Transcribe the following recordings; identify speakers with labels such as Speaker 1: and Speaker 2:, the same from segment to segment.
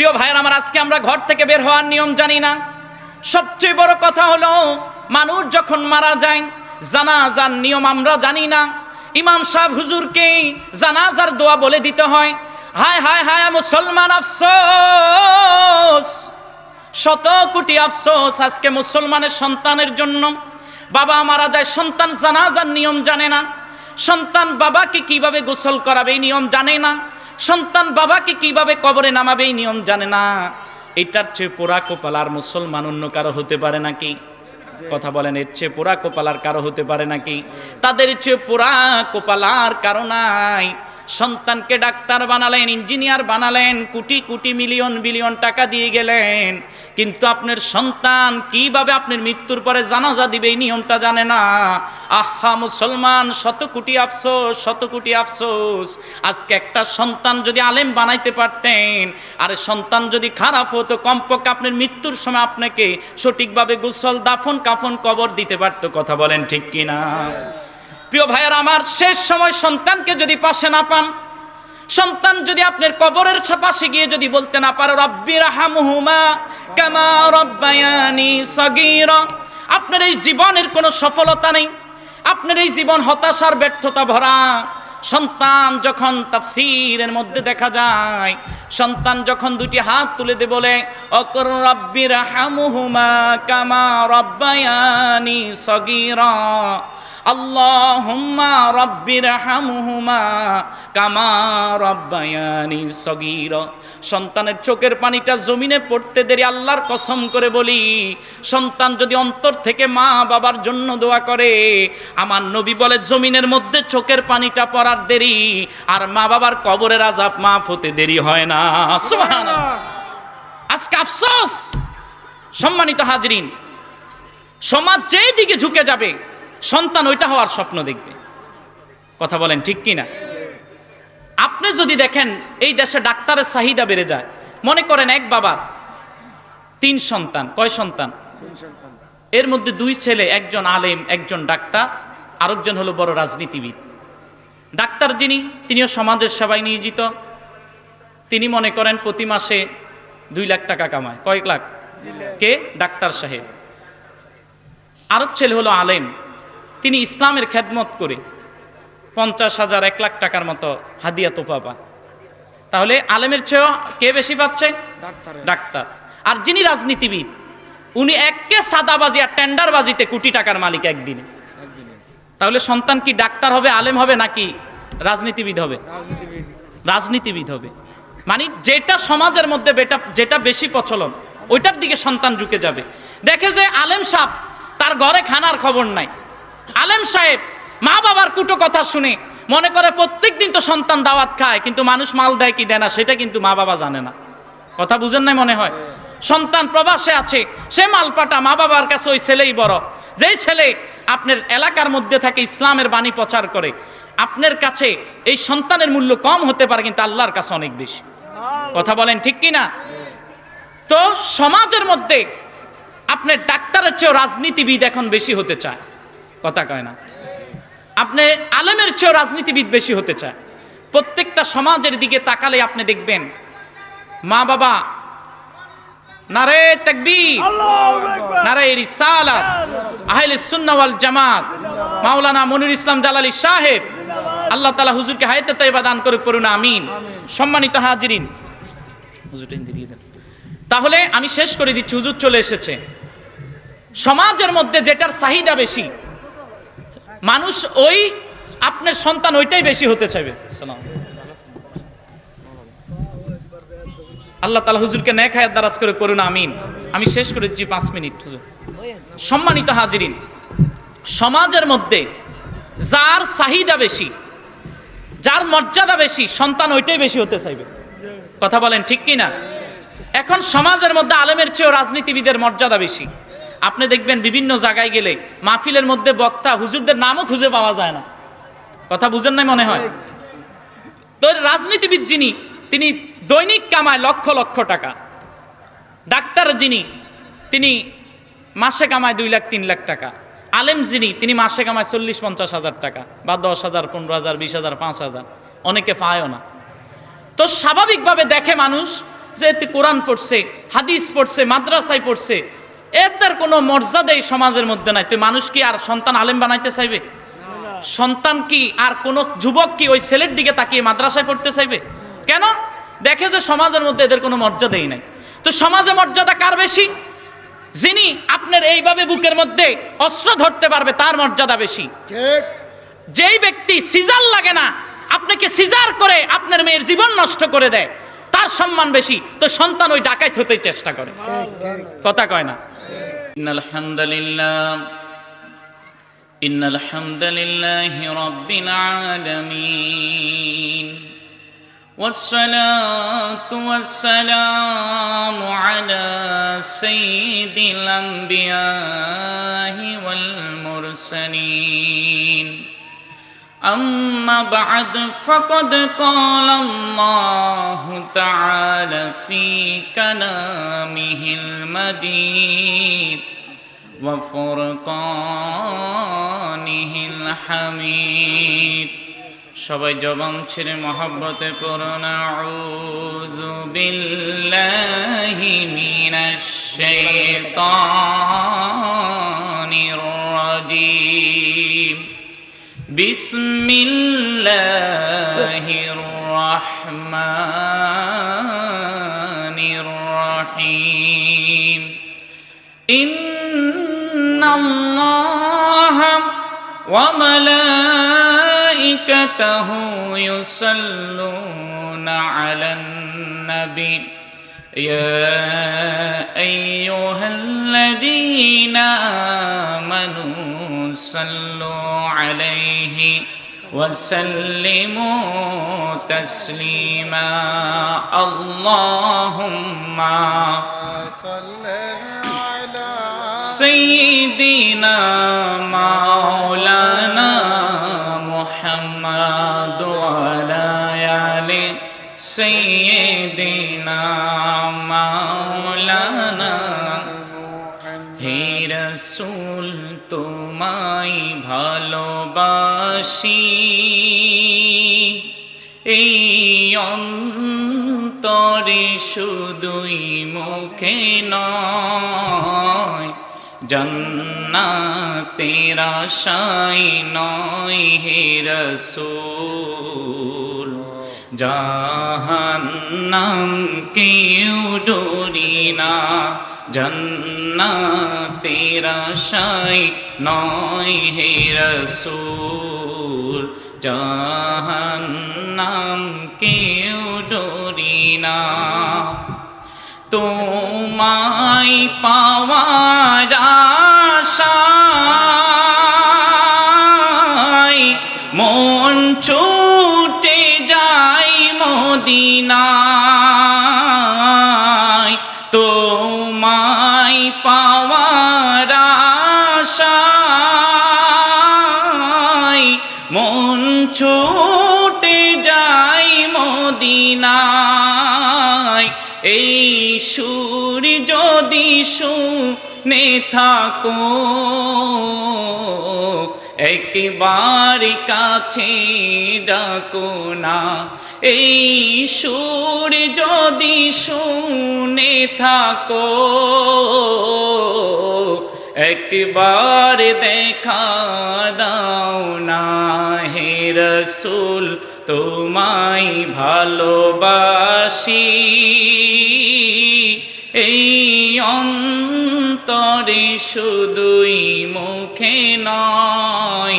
Speaker 1: প্রিয় ভাইয়ের আমার, আজকে আমরা ঘর থেকে বের হওয়ার নিয়ম জানি না। সবচেয়ে বড় কথা হলো মানুষ যখন মারা যায় জানাজার নিয়ম আমরা জানি না। ইমাম সাহেব হুজুরকে জানাজার দোয়া বলে দিতে হয়। হায় হায় হায় মুসলমান, আফসোস, শত কোটি আফসোস আজকে মুসলমানের সন্তানের জন্য। বাবা মারা যায়, সন্তান জানাজার নিয়ম জানে না। সন্তান বাবাকে কিভাবে গোসল করাবে এই নিয়ম জানে না। সন্তান বাবাকে কিভাবে কবরে নামাবে এই নিয়ম জানে না। এটার চেয়ে পোড়া কপাল আর মুসলমান অন্য কারো হতে পারে নাকি? কথা বলেন, এর চেয়ে পোড়া কপাল আর কারো হতে পারে নাকি? তাদের চেয়ে পোড়া কপাল আর কারো নাই। সন্তানকে ডাক্তার বানালেন, ইঞ্জিনিয়ার বানালেন, কোটি কোটি মিলিয়ন বিলিয়ন টাকা দিয়ে গেলেন, কিন্তু আপনার সন্তান কিভাবে আপনার মৃত্যুর পরে জানাজা দিবে এই নিয়মটা জানে না। আহা মুসলমান, শত কোটি আফসোস, শত কোটি আফসোস। আজকে একটা সন্তান যদি আলেম বানাইতে পারতেন, আর সন্তান যদি খারাপ হতো, কমপক্ষে আপনার মৃত্যুর সময় আপনাকে সঠিকভাবে গোসল, দাফন, কাফন, কবর দিতে পারতো। কথা বলেন ঠিক কিনা? প্রিয় ভাইয়েরা আমার, শেষ সময় সন্তানকে যদি পাশে না পান, সন্তান যদি আপনার কবরের পাশে গিয়ে যদি বলতে না পারে রব্বি রাহমহুমা কামা রব্বায়ানি সগীরা, আপনার এই জীবনের কোনো সফলতা নেই, আপনার এই জীবন হতাশার ব্যর্থতা ভরা। সন্তান যখন তাফসীরের মধ্যে দেখা যায়, সন্তান যখন দুটি হাত তুলে দিয়ে বলে অকর রব্বি রাহমহুমা কামা রব্বায়ানি সগীরা, আল্লাহুম্মা রাব্বিরহামহুমা কামা রাব্বায়ানি সগীরা, সন্তানের চোখের পানিটা জমিনে পড়তে দেরি। আল্লাহর কসম করে বলি, সন্তান যদি অন্তর থেকে মা বাবার জন্য দোয়া করে, আমার নবী বলে জমিনের মধ্যে চোখের পানিটা পড়ার দেরি, আর মা বাবার কবরের আযাব মাফ হতে দেরি হয় না। সুবহানাল্লাহ। আজকে আফসোস, সম্মানিত হাজরিন, সমাজ যেই দিকে ঝুঁকে যাবে সন্তান ওইটা হওয়ার স্বপ্ন দেখবে। কথা বলেন ঠিক কিনা? আপনি যদি দেখেন এই দেশে ডাক্তারের চাহিদা বেড়ে যায়। মনে করেন এক বাবা 3 সন্তান, কয় সন্তান? এর মধ্যে 2 ছেলে, একজন আলেম, একজন ডাক্তার, আরেকজন হলো বড় রাজনীতিবিদ। ডাক্তার যিনি, তিনিও সমাজের সেবায় নিয়োজিত। তিনি মনে করেন প্রতি মাসে 2 লাখ টাকা কামায়। কয়েক লাখ? কে? ডাক্তার সাহেব। আরেক ছেলে হলো আলেম, তিনি ইসলামের খেদমত করে 50,000 1 লাখ টাকার মতো হাদিয়া তোফা পান। তাহলে আলেমের চেয়েও কে বেশি পাচ্ছে? ডাক্তার। আর যিনি রাজনীতিবিদ, উনি একে সাদাবাজি আর টেন্ডারবাজিতে কোটি টাকার মালিক একদিনে। তাহলে সন্তান কি ডাক্তার হবে, আলেম হবে, নাকি রাজনীতিবিদ হবে? রাজনীতিবিদ হবে। মানে যেটা সমাজের মধ্যে যেটা বেশি প্রচলন, ওইটার দিকে সন্তান ঝুঁকে যাবে। দেখে যে আলেম সাহেব, তার ঘরে খানার খবর নাই। আলেম সাহেব মা বাবার কুটো কথা শুনে মনে করে প্রত্যেক দিন তো সন্তান দাওয়াত খায়, কিন্তু মানুষ মাল দেয় কি দেয় না সেটা কিন্তু মা বাবা জানে না। কথা বুঝেন নাই মনে হয়? সন্তান প্রবাসে আছে, সে মালপাটা, মা বাবার কাছে ওই ছেলেই বড়। যেই ছেলে আপনার এলাকার মধ্যে থাকে, ইসলামের বাণী প্রচার করে, আপনার কাছে এই সন্তানের মূল্য কম হতে পারে, কিন্তু আল্লাহর কাছে অনেক বেশি। কথা বলেন ঠিক কিনা? তো সমাজের মধ্যে আপনার ডাক্তারের চেয়েও রাজনীতিবিদ এখন বেশি হতে চায়। কথা কয় না? আপনি আলেমের চেয়েও রাজনীতিবিদ বেশি হতে চায়। প্রত্যেকটা সমাজের দিকে তাকালে আপনি দেখবেন মা বাবা নারে তাকবীর, নারে রিসালাত, আহলে সুন্নাহ ওয়াল জামাত, মাওলানা মনিরুল ইসলাম জালালী সাহেব, আল্লাহ তাআলা হুজুরকে হায়াতে তাইয়্যিবা দান করুক, পড়ুন আমিন। সম্মানিত হাজিরিন, হুজুরটা দিয়ে দেন। তাহলে আমি শেষ করে দিচ্ছি, হুজুর চলে এসেছে। সমাজের মধ্যে যেটার চাহিদা বেশি, মানুষ ওই আপনার সন্তান ওইটাই বেশি হতে চাইবে। আল্লাহ তাআলা হুজুরকে নেক হায়াত দারাজ করে করুন আমিন। আমি শেষ করে দিচ্ছি 5 মিনিট হুজুর। সম্মানিত হাজিরিন, সমাজের মধ্যে যার চাহিদা বেশি, যার মর্যাদা বেশি, সন্তান ওইটাই বেশি হতে চাইবে। কথা বলেন ঠিক কিনা? এখন সমাজের মধ্যে আলেমের চেয়েও রাজনীতিবিদের মর্যাদা বেশি। আপনি দেখবেন বিভিন্ন জায়গায় গেলে মাহফিলের মধ্যে বক্তা হুজুরদের নামও খুঁজে পাওয়া যায় না। কথা বুঝেন নাই মনে হয়? তো রাজনীতিবিদ যিনি, তিনি দৈনিক কামায় লক্ষ লক্ষ টাকা। ডাক্তার যিনি, তিনি মাসে কামায় 2 লাখ 3 লাখ টাকা। আলেম যিনি, তিনি মাসে কামায় 40-50 হাজার টাকা, বা 10,000, 15,000, 20,000, 5,000, অনেকে পায়ও না। তো স্বাভাবিকভাবে দেখে মানুষ যেহেতু কোরআন পড়ছে, হাদিস পড়ছে, মাদ্রাসায় পড়ছে, এদের কোনো মর্যাদা এই সমাজের মধ্যে নাই। তুই মানুষ কি আর সন্তান আলেম বানাইতে চাইবে? সন্তান কি আর কোন যুবক কি ওই ছেলের দিকে তাকিয়ে মাদ্রাসায় পড়তে চাইবে? কেন? দেখে যে সমাজের মধ্যে এদের কোনো মর্যাদাই নাই। তো সমাজে মর্যাদা কার বেশি? যিনি আপনার এইভাবে বুকের মধ্যে অস্ত্র ধরতে পারবে তার মর্যাদা বেশি।
Speaker 2: ঠিক।
Speaker 1: যেই ব্যক্তি সিজার লাগে না, আপনাকে সিজার করে আপনার মেয়ের জীবন নষ্ট করে দেয়, তার সম্মান বেশি। তো সন্তান ওই ডাকাত হতে চেষ্টা করে, কথা কয় না। ইন্নাল হামদুলিল্লাহ ইন্নাল হামদুলিল্লাহি রাব্বিল আলামিন والصلاة والسلام على سيد الأنبياء والمرسلين أما بعد فقد قال الله تعالى في كلامه المجيد وفرقانه الحميد সবাই জবান ছেড়ে মহব্বতে পড়ুন আউযু বিল্লাহি মিনাশ শাইতানির রাজীম বিসমিল্লাহির রাহমানির রাহিম ইন্নাল্লাহা ওয়া ملائكته يصلون على النبي يا أيها الذين آمنوا صلوا عليه وسلموا تسليما اللهم صل على سيدنا مولانا محمد وعلى آل سيدنا مولانا হে রাসূল তোমায় ভালোবাসি এই অন্তরে শুধুই মুখে নয় জান্নাতের আশায় নয় হে রাসূল জাহান্নাম কেউ ডরি না জান্নাতের আশায় নয় হে রাসূল জাহান্নাম কেউ ডরি না তোমায় পাওয়ার আশায় মন ছুটে যায় মদিনায় তোমায় পাওয়ার আশায় মন ছুটে যায় মদিনায় এই সুর যদি শুনে থাকো একবার কাছে ডাকো না এই সুর যদি শুনে থাকো একবার দেখা দাও না হে রাসূল তোমায় ভালোবাসি এই অন্তরে শুধুই মুখে নয়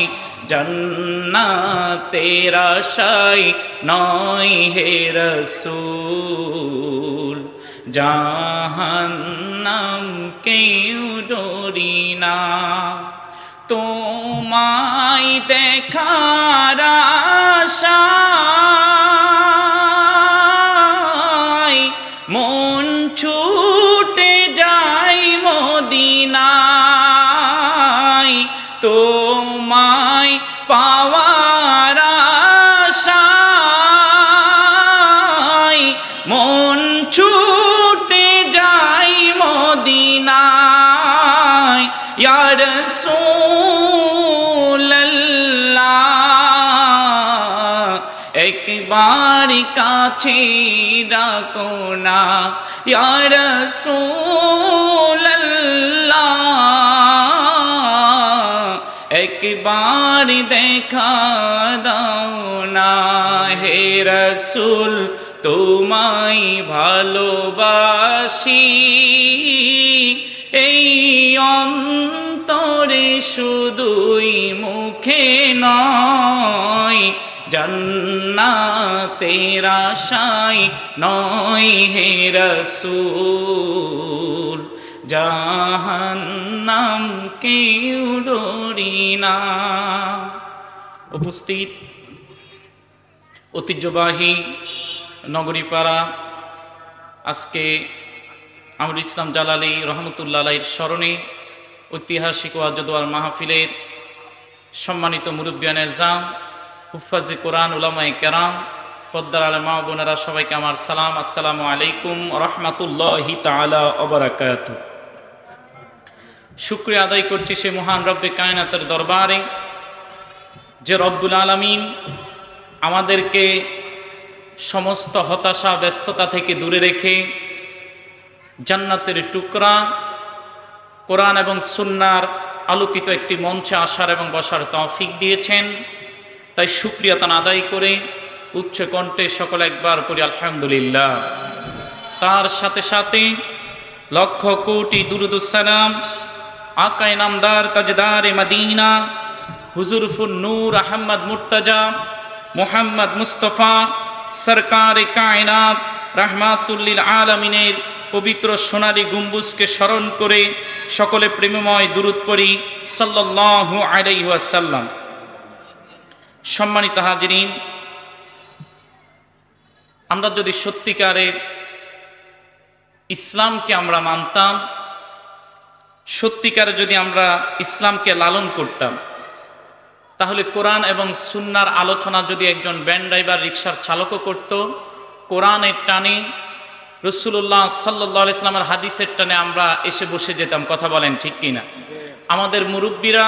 Speaker 1: জান্নাতের আশায় নয় হে রাসূল জাহান্নাম কেউ ডরি না তোমায় দেখার আশায় মন ছুটে যায় মদিনায় তোমায় পাওয়ার আশায় মন ছুটে যায় মদিনায় ইয়া রাসূলুল্লাহ একবার তোমার কাছে ডাকো না ইয়া রাসূলুল্লাহ, একবার দেখা দাও না। হে রাসূল তোমায় ভালোবাসি, এই অন্তরে শুধুই মুখে নয়, জান্নাতের আশায় নয় হে রাসূল, জাহান্নাম কেউ ডরি না। উপস্থিত ঐতিহ্যবাহী নগরীপাড়া আজকে আমর ইসলাম জালালী রহমতুল্লাহ আলাইহির স্মরণে ঐতিহাসিক ওয়াজদোয়ার মাহফিলের সম্মানিত মুরব্বিয়ানে জাম, হুফাজে কোরআন, উলামায়ে কেরাম, পদ্মার আলে মা বোনেরা, সবাইকে আমার সালাম। আসসালামু আলাইকুম রাহমাতুল্লাহি তাআলা ওয়া বারাকাতুহু। শুকরিয়া আদায় করছি সে মহান রব্বে কায়নাতের দরবারে যে রব্বুল আলামিন আমাদেরকে সমস্ত হতাশা ব্যস্ততা থেকে দূরে রেখে জান্নাতের টুকরা কোরআন এবং সুন্নাহর আলোকিত একটি মঞ্চে আসার এবং বসার তৌফিক দিয়েছেন। তাই শুকরিয়া তান আদায় করে উচ্চ কণ্ঠে সকলে একবার পড়ি আলহামদুলিল্লাহ। তার সাথে সাথে লক্ষ কোটি দুরুদুস সালাম আকায়ে নামদার তাজদারে মদিনা হুজুর ফুন নূর আহমদ মুর্তজা মুহাম্মদ মুস্তফা সরকারে কায়নাত রাহমাতুল লিল আলামিনের পবিত্র সোনালী গম্বুজকে স্মরণ করে সকলে প্রেমময় দুরূদ পড়ি সাল্লাল্লাহু আলাইহি ওয়াসাল্লাম। সম্মানিত হাজিরিন, আমরা যদি সত্যিকারের ইসলামকে আমরা মানতাম, সত্যিকারে যদি আমরা ইসলামকে লালন করতাম, তাহলে কোরআন এবং সুন্নাহর আলোচনা যদি একজন ভ্যান ড্রাইভার, রিকশার চালকও করত, কোরআনের টানে রাসূলুল্লাহ সাল্লাল্লাহু আলাইহি ওয়াসাল্লামের হাদিসের টানে আমরা এসে বসে যেতাম। কথা বলেন ঠিক কিনা? আমাদের মুরব্বীরা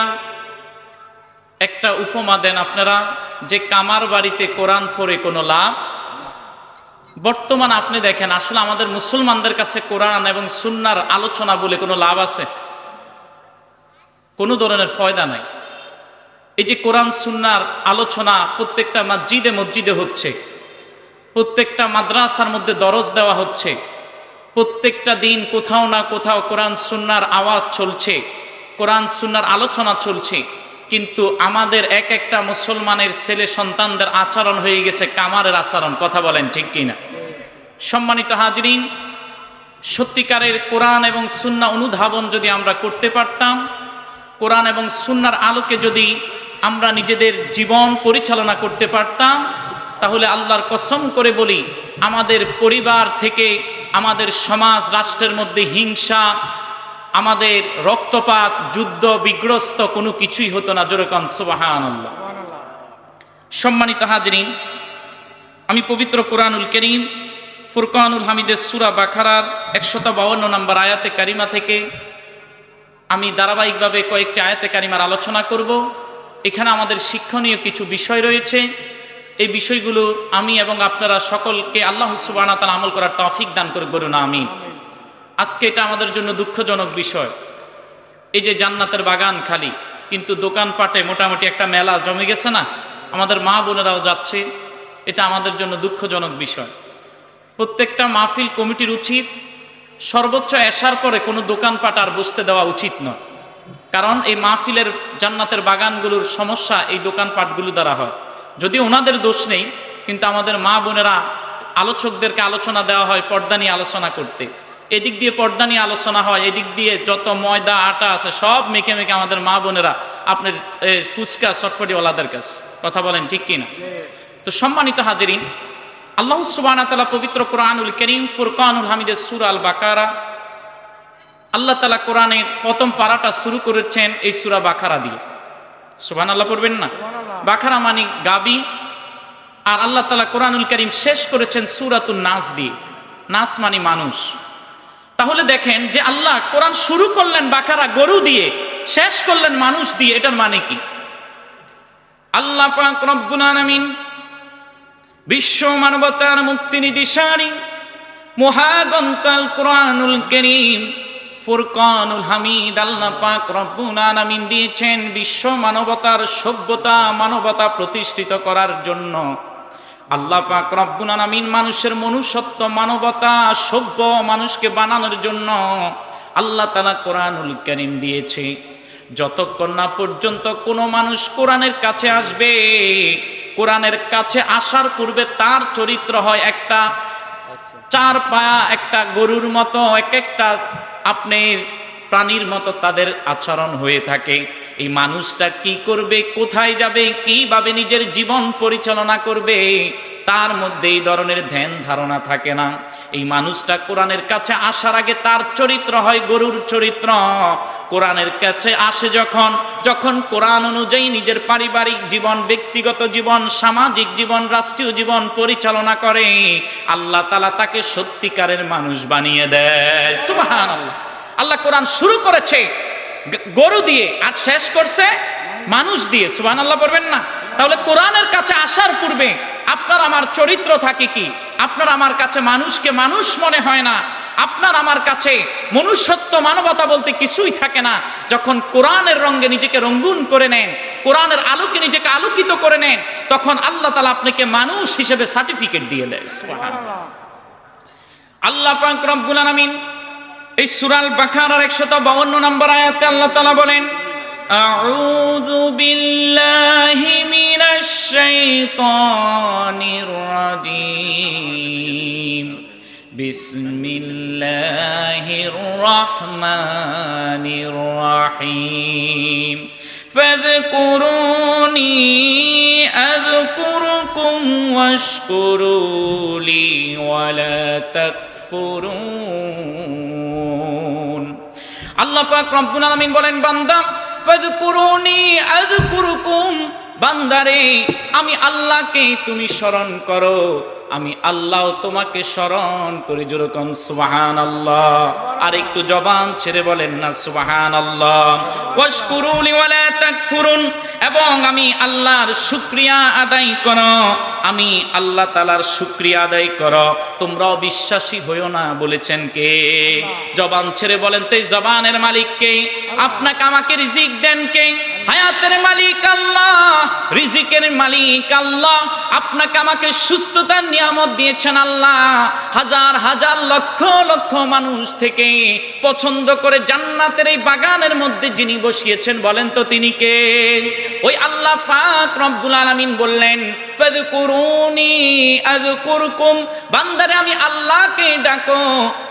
Speaker 1: একটা উপমা দেন আপনারা, যে কামার বাড়িতে কোরআন পড়ে কোনো লাভ। বর্তমান আপনি দেখেন, আসলে আমাদের মুসলমানদের কাছে কোরআন এবং সুন্নাহর আলোচনা বলে কোনো লাভ আছে? কোনো ধরনের ফয়দা নাই। এই যে কোরআন সুন্নাহর আলোচনা প্রত্যেকটা মসজিদে মসজিদে হচ্ছে, প্রত্যেকটা মাদ্রাসার মধ্যে দরজ দেওয়া হচ্ছে, প্রত্যেকটা দিন কোথাও না কোথাও কোরআন সুন্নাহর আওয়াজ চলছে, কোরআন সুন্নাহর আলোচনা চলছে, কিন্তু আমাদের এক একটা মুসলমানের ছেলে সন্তানদের আচরণ হয়ে গেছে কামারের আচরণ। কথা বলেন ঠিক কিনা? সম্মানিত হাজরিন, সত্যিকারের কোরআন এবং সুন্নাহ অনুধাবন যদি আমরা করতে পারতাম, কোরআন এবং সুন্নাহর আলোকে যদি আমরা নিজেদের জীবন পরিচালনা করতে পারতাম, তাহলে আল্লাহর কসম করে বলি, আমাদের পরিবার থেকে আমাদের সমাজ রাষ্ট্রের মধ্যে হিংসা, আমাদের রক্তপাত, যুদ্ধ বিগ্রস্ত কোনো কিছুই হতো না। জোরে কোন সুবহানাল্লাহ। সম্মানিত হাজরিন, আমি পবিত্র কোরআনুল কারীম ফুরকানুল হামিদের সূরা বাকারার 152 নম্বর আয়াতে কারিমা থেকে আমি ধারাবাহিকভাবে কয়েকটি আয়াতে কারিমার আলোচনা করব। এখানে আমাদের শিক্ষণীয় কিছু বিষয় রয়েছে। এই বিষয়গুলো আমি এবং আপনারা সকলকে আল্লাহ সুবহানাহু ওয়া তাআলা আমল করার তৌফিক দান করে বলুন আমিন। আজকে এটা আমাদের জন্য দুঃখজনক বিষয়, এই যে জান্নাতের বাগান খালি, কিন্তু দোকানপাটে মোটামুটি একটা মেলা জমে গেছে না, আমাদের মা বোনেরাও যাচ্ছে, এটা আমাদের জন্য দুঃখজনক বিষয়। প্রত্যেকটা মাহফিল কমিটির উচিত সর্বোচ্চ এশার পরে কোনো দোকানপাট আর বসতে দেওয়া উচিত নয়, কারণ এই মাহফিলের জান্নাতের বাগানগুলোর সমস্যা এই দোকানপাটগুলো দ্বারা হয়। যদি ওনাদের দোষ নেই, কিন্তু আমাদের মা বোনেরা আলোচকদেরকে আলোচনা দেওয়া হয় পর্দা নিয়ে আলোচনা করতে, এদিক দিয়ে পর্দা নিয়ে আলোচনা হয়, এদিক দিয়ে যত ময়দা আটা আছে সব মেখে মেখে আমাদের মা বোনেরা আপনার ফুচকা চটফটিওয়ালাদের কাছে। কথা বলেন ঠিক কিনা? তো সম্মানিত হাজিরিন, আল্লাহ সুবহানাহু ওয়া তাআলা পবিত্র কোরআনুল কারীম ফুরকানুল হামিদের সূরা আল বাকারা, আল্লাহ তাআলা কোরআনের প্রথম পারাটা শুরু করেছেন এই সূরা বাকারা দিয়ে। সুবহানাল্লাহ পড়বেন না? বাকারা মানে গাবি, আর আল্লাহ তাআলা কোরআনুল কারীম শেষ করেছেন সূরাতুন নাস দিয়ে। নাস মানে মানুষ। তাহলে দেখেন যে আল্লাহ কোরআন শুরু করলেন বাকারা গরু দিয়ে, শেষ করলেন মানুষ দিয়ে, এটার মানে কি? আল্লাহ পাক রব্বুল আলামিন বিশ্ব মানবতার মুক্তি নিদিশারি মহাগ্রন্থ আল কোরআনুল কারীম ফুরকানুল হামিদ আল্লাহ পাক রব্বুল আলামিন দিয়েছেন বিশ্ব মানবতার সভ্যতা মানবতা প্রতিষ্ঠিত করার জন্য। আল্লাহ পাক রব্বুল আলামিন মানুষের মনুষ্যত্ব মানবতা সভ্য মানুষকে বানানোর জন্য আল্লাহ তাআলা কোরআনুল কারীম দিয়েছে। যতক্ষণ না পর্যন্ত কোনো মানুষ কোরআনের কাছে আসবে, কোরআনের কাছে আসার পূর্বে তার চরিত্র হয় একটা চার পায়া একটা গরুর মতো, একটা আপনার প্রাণীর মতো তাদের আচরণ হয়ে থাকে। এই মানুষটা কি করবে, কোথায় যাবে, কিভাবে নিজের জীবন পরিচালনা করবে, তার মধ্যে এই ধরনের ধ্যান ধারণা থাকে না। এই মানুষটা কোরআনের কাছে আসার আগে তার চরিত্র হয় গরুর চরিত্র। কোরআনের কাছে আসে যখন কোরআন অনুযায়ী নিজের পারিবারিক জীবন, ব্যক্তিগত জীবন, সামাজিক জীবন, রাষ্ট্রীয় জীবন পরিচালনা করে, আল্লাহ তাআলা তাকে সত্যিকারের মানুষ বানিয়ে দেয়। সুবহানাল্লাহ। আল্লাহ কোরআন শুরু করেছে গরু দিয়ে আর শেষ করছে মানুষ দিয়ে। সুবহানাল্লাহ বলবেন না? তাহলে কোরআনের কাছে আসার পূর্বে আপনার আমার চরিত্র থাকে কি? আপনার আমার কাছে মানুষকে মানুষ মনে হয় না, আপনার আমার কাছে মনুষ্যত্ব মানবতা বলতে কিছুই থাকে না। যখন কোরআনের রঙে নিজেকে রঙুন করে নেন, কোরআনের আলোকে নিজেকে আলোকিত করে নেন, তখন আল্লাহ তাআলা আপনাকে মানুষ হিসেবে সার্টিফিকেট দিয়ে দেয়। সুবহানাল্লাহ। আল্লাহ পাক রব্বুল আলামিন এই সূরা আল বাকারার 152 নম্বর আয়াতে আল্লাহ তাআলা বলেন, আউযু বিল্লাহি মিনাশ শাইতানির রাজীম বিসমিল্লাহির রহমানির রহিম ফাযকুরুনি আযকুরুকুম ওয়াশকুরু লি ওয়ালা তাকফুরুন। আল্লাহ পাক রব্বুল আলামিন বলেন, বান্দা ফাযকুরুনি আযকুরুকুম, বান্দারে আমি আল্লাহকে তুমি স্মরণ করো, আমি আল্লাহ তোমাকে স্মরণ করি। জোরে কোন সুবহানাল্লাহ। আর একটু জবান ছেড়ে বলেন না সুবহানাল্লাহ। ওয়াশকুরু লি ওয়ালা তাকফুরুন, এবং আমি আল্লাহর শুকরিয়া আদায় করো, আমি আল্লাহ তাআলার শুকরিয়া আদায় করো, তোমরাও বিশ্বাসী হইও না। বলেছেন কে? জবান ছেড়ে বলেন তো এই জবানের মালিক কে? আপনাকে আমাকে রিজিক দেন কে? হায়াতের মালিক আল্লাহ, রিজিকের মালিক আল্লাহ। আপনাকে আমাকে সুস্থতার নিয়ামত দিয়েছেন আল্লাহ। হাজার হাজার লক্ষ লক্ষ মানুষ থেকে পছন্দ করে জান্নাতের এই বাগানের মধ্যে যিনি বসিয়েছেন, বলেন তো তিনি কে? ওই আল্লাহ পাক রব্বুল আলামিন বললেন, ফাযকুরুনি আযকুরকুম, বান্দারে আমি আল্লাহকে ডাকো,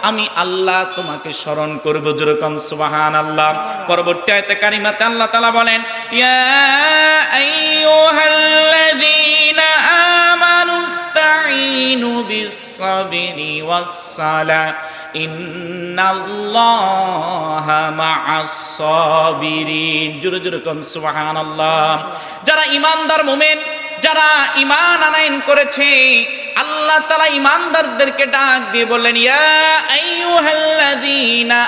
Speaker 1: আমি আল্লাহ তোমাকে স্মরণ করব। জোরে কোন সুবহানাল্লাহ। পরবর্তী আয়াতে কারিমাতে আল্লাহ তাআলা বলেন, ইয়া আইয়ুহাল্লাযীনা আমানুস্তাঈনু বিস-সাবরি ওয়াস-সালাহ ইন্নাল্লাহা মা'আস-সাবিরিন। জোরে জোরে কোন সুবহানাল্লাহ। যারা ঈমানদার মুমিন, যারা ঈমান আনয়ন করেছে, আল্লাহ তাআলা ঈমানদারদেরকে ডাক দিয়ে বললেন, ইয়া আইয়ুহাল্লাযীনা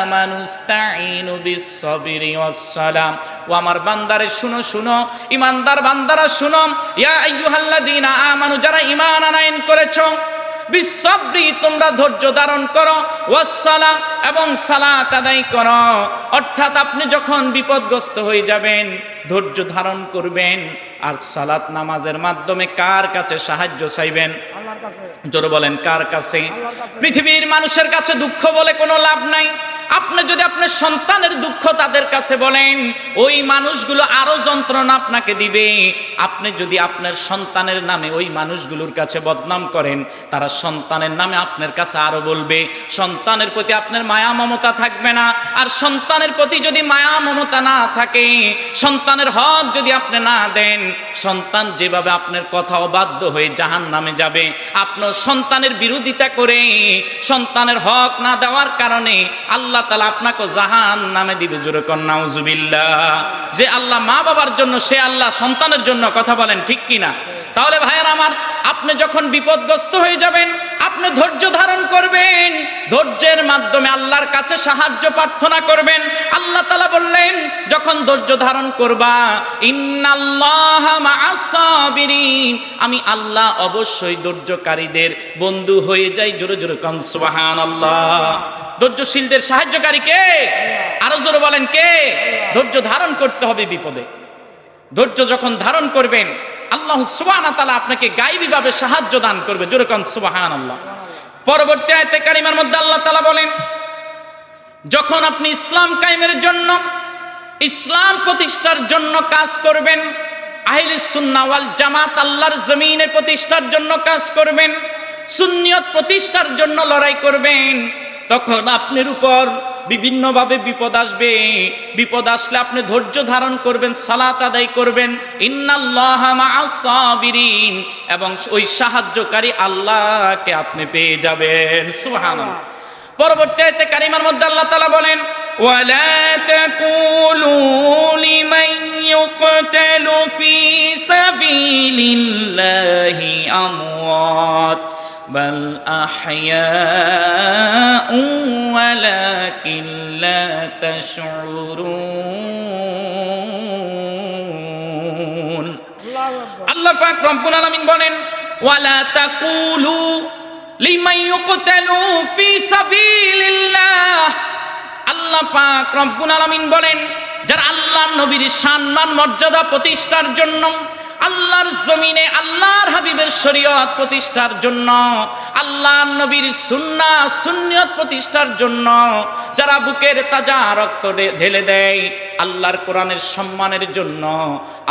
Speaker 1: আমানুস্তাঈনু বিস-সাবরি ওয়াস-সালাহ। ও আমার বান্দারে শুনো শুনো, ঈমানদার বান্দারা শুনো, ইয়া আইয়ুহাল্লাযীনা আমানু, যারা ঈমান আনয়ন করেছো, বিস-সাবরি তোমরা ধৈর্য ধারণ করো, ওয়াস-সালাহ এবং সালাত আদায় করো। অর্থাৎ আপনি যখন বিপদগ্রস্ত হয়ে যাবেন ধৈর্য ধারণ করবেন, আর সালাত নামাজের মাধ্যমে কার কাছে সাহায্য চাইবেন? আল্লাহর কাছে। জোরে বলেন কার কাছে? পৃথিবীর মানুষের কাছে দুঃখ বলে কোনো লাভ নাই। আপনি যদি আপনার সন্তানের দুঃখ তাদের কাছে বলেন, ওই মানুষগুলো আরো যন্ত্রণা আপনাকে দিবে। আপনি যদি আপনার সন্তানের নামে ওই মানুষগুলোর কাছে বদনাম করেন, তারা সন্তানের নামে আপনার কাছে আরো বলবে। সন্তানের প্রতি আপনার মায়া মমতা থাকবে না। আর সন্তানের প্রতি যদি মায়া মমতা না থাকে, সন্তানের হক যদি আপনি না দেন, সন্তান যেভাবে আপনার কথা অবাধ্য হয়ে জাহান্নামে যাবে, আপনার সন্তানের বিরোধিতা করে সন্তানের হক না দেওয়ার কারণে আল্লাহ তাআলা আপনাকে জাহান্নামে দিবে। জোরে কোন নাউজুবিল্লাহ। যে আল্লাহ মা বাবার জন্য, সে আল্লাহ সন্তানের জন্য। কথা বলেন ঠিক কিনা? তাহলে ভাইয়ের আমার, আপনি যখন বিপদগ্রস্ত হয়ে যাবেন, আপনি ধৈর্য ধারণ করবেন। ধৈর্যের মাধ্যমে আল্লাহর কাছে সাহায্য প্রার্থনা করবেন। আল্লাহ তাআলা বললেন, যখন ধৈর্য ধারণ করবা, ইন্নাল্লাহা মা'আস সাবিরিন, আমি আল্লাহ অবশ্যই ধৈর্যকারীদের বন্ধু হয়ে যাই। জোরে জোরে কান সুবহানাল্লাহ। ধৈর্যশীলদের সাহায্যকারী কে? আরো জোরে বলেন কে? ধৈর্য ধারণ করতে হবে বিপদে। ধৈর্য যখন ধারণ করবেন, আল্লাহ সুবহানাহু ওয়া তাআলা আপনাকে গায়বীভাবে সাহায্য দান করবে। জোরে কান সুবহানাল্লাহ। পরবর্তী আয়াতে কারিমার মধ্যে আল্লাহ তাআলা বলেন, যখন আপনি ইসলাম কায়েমের জন্য, ইসলাম প্রতিষ্ঠার জন্য কাজ করবেন, আহলুস সুন্নাহ ওয়াল জামাত আল্লাহর জমিনে প্রতিষ্ঠার জন্য কাজ করবেন, সুন্নিয়ত প্রতিষ্ঠার জন্য লড়াই করবেন, তখন আপনার উপর বিভিন্নভাবে বিপদ আসবে। বিপদ আসলে আপনি ধৈর্য ধারণ করবেন, সালাত আদায় করবেন, ইন্নাল্লাহা মা'আস সাবিরিন, এবং ওই সাহায্যকারী আল্লাহকে আপনি পেয়ে যাবেন। সুবহানাল্লাহ। পরবর্তী আয়াতে কারিমার মধ্যে আল্লাহ তাআলা বলেন, ওয়ালা তাকুলু লিমান ইউকতালু ফি সাবিলিল্লাহি আমওয়াত বাল আহইয়াউ ওয়ালাকিন লা তাশউরুন। আল্লাহ পাক রব্বুল আলামিন বলেন, ওয়ালা তাকুলু লিমান ইউকতালু ফি সাবিলিল্লাহ। আল্লাহ পাক রব্বুল আলামিন বলেন, যারা আল্লাহর নবীর সম্মান মর্যাদা প্রতিষ্ঠার জন্য, আল্লাহর জমিনে আল্লাহর হাবিবের শরীয়ত প্রতিষ্ঠার জন্য, আল্লাহর নবীর সুন্নাহ সুন্নিয়ত প্রতিষ্ঠার জন্য যারা বুকের তাজা রক্ত ঢেলে দেয়, আল্লাহর কোরআনের সম্মানের জন্য,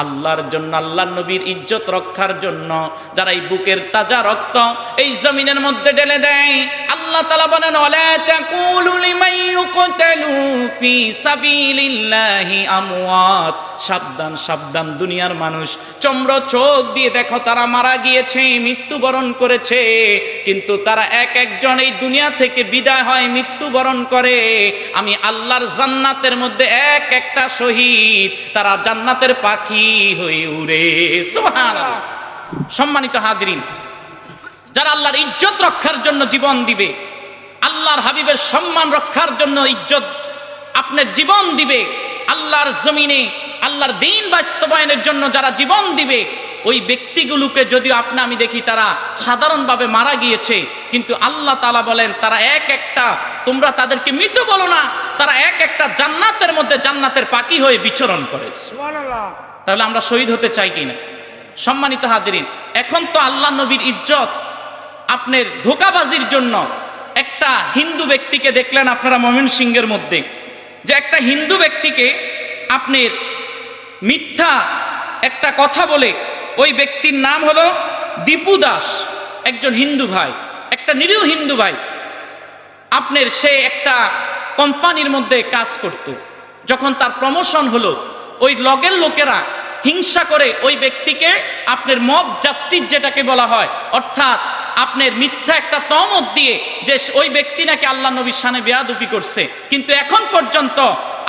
Speaker 1: আল্লাহর জন্য, আল্লাহর নবীর ইজ্জত রক্ষার জন্য যারা এই বুকের তাজা রক্ত এই জমিনের মধ্যে ঢেলে দেয়, আল্লাহ তাআলা বলেন, ওয়ালা তাকুলু লিমান ইউকতালু ফি সাবিলিল্লাহি আমওয়াত। সাবধান সাবধান দুনিয়ার মানুষ, চম্র চোখ দিয়ে দেখো তারা মারা গিয়েছে, মৃত্যুবরণ করেছে, কিন্তু তারা এক একজন এই দুনিয়া থেকে বিদায় হয়, মৃত্যুবরণ করে। আমি আল্লাহর জান্নাতের মধ্যে এক একটা শহীদ, তারা জান্নাতের পাখি হয়ে উড়ে। সুবহানাল্লাহ। সম্মানিত হাজরিন, যারা আল্লাহর ইজ্জত রক্ষার জন্য জীবন দিবে, আল্লাহর হাবিবের সম্মান রক্ষার জন্য ইজ্জত আপনার জীবন দিবে, আল্লাহর জমিনে আল্লাহর দ্বীন বাস্তবায়নের জন্য যারা জীবন দিবে, ওই ব্যক্তিগুলোকে যদিও আমি দেখি তারা সাধারণভাবে মারা গিয়েছে, কিন্তু আল্লাহ তাআলা বলেন তারা এক একটা, তোমরা তাদেরকে মৃত বলো না, তারা এক একটা জান্নাতের মধ্যে জান্নাতের পাখি হয়ে বিচরণ করে। সুবহানাল্লাহ। তাহলে আমরা শহীদ হতে চাই কিনা? সম্মানিত হাজরিন, এখন তো আল্লাহ নবীর ইজ্জত আপনার ধোঁকাবাজির জন্য একটা হিন্দু ব্যক্তিকে দেখলেন আপনারা ময়মনসিংহের মধ্যে, যে একটা হিন্দু ব্যক্তিকে আপনার মিথ্যা একটা কথা বলে, ওই ব্যক্তির নাম হলো দীপু দাস, একজন হিন্দু ভাই, একটা নিরীহ হিন্দু ভাই, আপনার সে একটা কোম্পানির মধ্যে কাজ করত। যখন তার প্রমোশন হলো, ওই লগের লোকেরা হিংসা করে ওই ব্যক্তিকে আপনার মব জাস্টিস যেটাকে বলা হয়, অর্থাৎ আপনার মিথ্যা একটা তহমত দিয়ে যে ওই ব্যক্তি নাকি আল্লাহ নবীর শানে বেয়াদবি করছে, কিন্তু এখন পর্যন্ত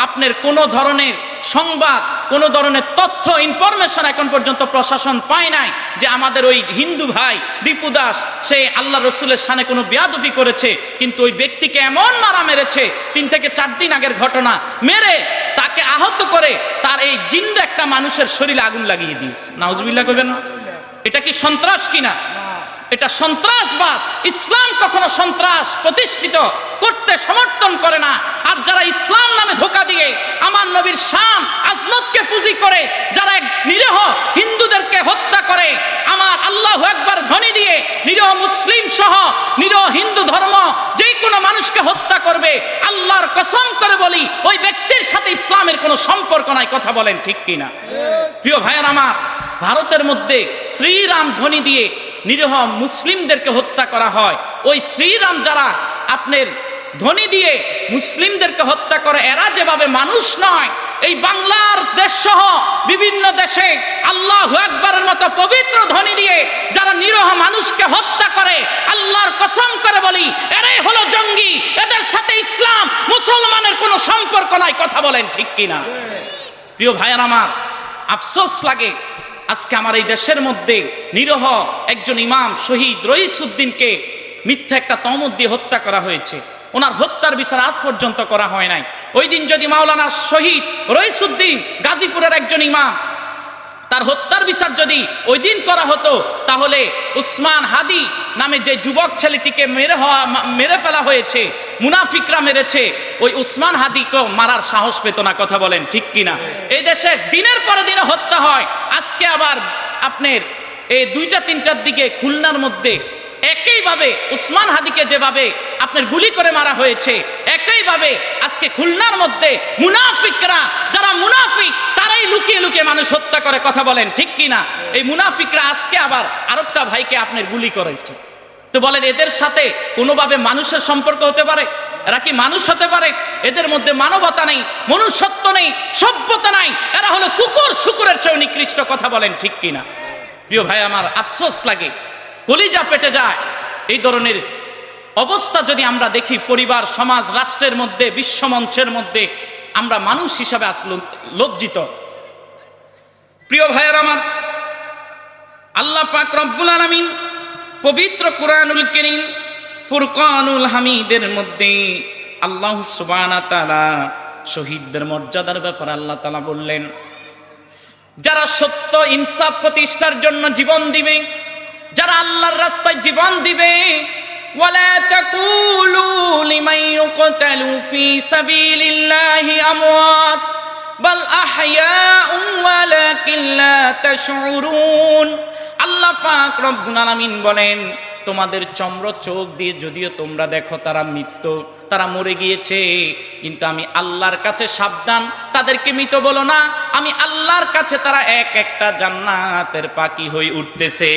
Speaker 1: আপনার কোনো ধরনের সংবাদ, কোনো ধরনের তথ্য ইনফরমেশন এখন পর্যন্ত প্রশাসন পায় নাই যে আমাদের ওই হিন্দু ভাই দীপু দাস সে আল্লাহ রসুলের শানে কোনো বেয়াদবি করেছে। কিন্তু ওই ব্যক্তিকে এমন মারা মেরেছে, 3 থেকে 4 দিন আগের ঘটনা, মেরে তাকে আহত করে তার এই জিন্দা একটা মানুষের শরীরে আগুন লাগিয়ে দিয়েছে। নাউজুবিল্লাহ কইবেন না? এটা কি সন্ত্রাস কিনা? এটা সন্ত্রাসবাদ। ইসলাম কখনো সন্ত্রাস প্রতিষ্ঠিত করতে সমর্থন করে না। আর যারা ইসলাম নামে ধোঁকা দিয়ে আমার নবীর শান আজমতকে পুঁজি করে যারা নিরীহ হিন্দুদেরকে হত্যা করে, আমার আল্লাহু আকবার ধ্বনি দিয়ে নিরীহ মুসলিম সহ নিরীহ হিন্দু ধর্ম যে কোনো মানুষকে হত্যা করবে, আল্লাহর কসম করে বলি ওই ব্যক্তির সাথে ইসলামের কোনো সম্পর্ক নাই। কথা বলেন ঠিক কিনা? প্রিয় ভাইয়ের আমার, ভারতের মধ্যে শ্রীরাম ধ্বনি দিয়ে নিরীহ মুসলিমদেরকে হত্যা করা হয়। ওই শ্রীরাম যারা আপনার ধ্বনি দিয়ে মুসলিমদেরকে হত্যা করে, এরা যেভাবে মানুষ নয়, এই বাংলার দেশ সহ বিভিন্ন দেশে আল্লাহু আকবারের মতো পবিত্র ধ্বনি দিয়ে যারা নিরীহ মানুষকে হত্যা করে, আল্লাহর কসম করে বলি এরাই হলো জঙ্গি। এদের সাথে ইসলাম মুসলমানের কোনো সম্পর্ক নাই। কথা বলেন ঠিক কিনা? প্রিয় ভাইয়ের আমার, আফসোস লাগে আজকে আমার এই দেশের মধ্যে নিরীহ একজন ইমাম শহীদ রইসউদ্দিনকে মিথ্যা একটা তহমত দিয়ে হত্যা করা হয়েছে। ওনার হত্যার বিচার আজ পর্যন্ত করা হয় নাই। ওই দিন যদি মাওলানা শহীদ রইসুদ্দিন গাজীপুরের একজন ইমাম, তার হত্যার বিচার যদি ওই দিন করা হতো, তাহলে উসমান হাদি নামে যে যুবক ছেলেটিকে মেরে ফেলা হয়েছে, মুনাফিকরা মেরেছে, ওই উসমান হাদিকে মারার সাহস পেত না। কথা বলেন ঠিক কিনা? এই দেশে দিনের পরে দিনে হত্যা হয়। আজকে আবার আপনার এই 2টা-3টার দিকে খুলনার মধ্যে একইভাবে উসমান হাদিকে যেভাবে আপনার গুলি করে মারা হয়েছে, একইভাবে আজকে খুলনার মধ্যে মুনাফিকরা, যারা মুনাফিক তারাই লুকিয়ে লুকিয়ে মানুষ হত্যা করে। কথা বলেন ঠিক কিনা? এই মুনাফিকরা আজকে আবার আরেকটা ভাইকে আপনার গুলি করেছে। তো বলেন, এদের সাথে কোনোভাবে মানুষের সম্পর্ক হতে পারে? এরা কি মানুষ হতে পারে? এদের মধ্যে মানবতা নেই, মনুষ্যত্ব নেই, সভ্যতা নাই। এরা হলো কুকুর শুকুরের চেয়ে নিকৃষ্ট। কথা বলেন ঠিক কিনা? প্রিয় ভাই আমার, আফসোস লাগে, কলিজা পেটে যায়। এই ধরনের অবস্থা যদি আমরা দেখি পরিবার, সমাজ, রাষ্ট্রের মধ্যে, বিশ্বমঞ্চের মধ্যে, আমরা মানুষ হিসাবে আসলে লজ্জিত। প্রিয় ভাইয়ের আমার, আল্লাহ পাক রব্বুল আলামিন পবিত্র কুরআনুল কারীম ফুরকানুল হামিদের মধ্যে আল্লাহ সুবহানাহু ওয়া তাআলা শহীদদের মর্যাদার ব্যাপারে আল্লাহ তাআলা বললেন, যারা সত্য ইনসাফ প্রতিষ্ঠার জন্য জীবন দিবে, যারা আল্লাহর রাস্তায় জীবন দিবে, ওয়ালা তাকুলু লিমান ইউকতালু ফি সাবিলিল্লাহি আমওয়াত বাল আহইয়াউন ওয়ালাকিন লা তাশউরুন। আল্লাহ পাক রব্বুল আলামিন বলেন, তোমাদের চম্র চোখ দিয়ে যদিও তোমরা দেখো তারা মৃত্যু, তারা মরে গিয়েছে, কিন্তু আমি আল্লাহর কাছে সাবধান, তাদেরকে মৃত বলো না। আমি আল্লাহর কাছে তারা এক একটা জান্নাতের পাখি হয়ে উঠতেছে।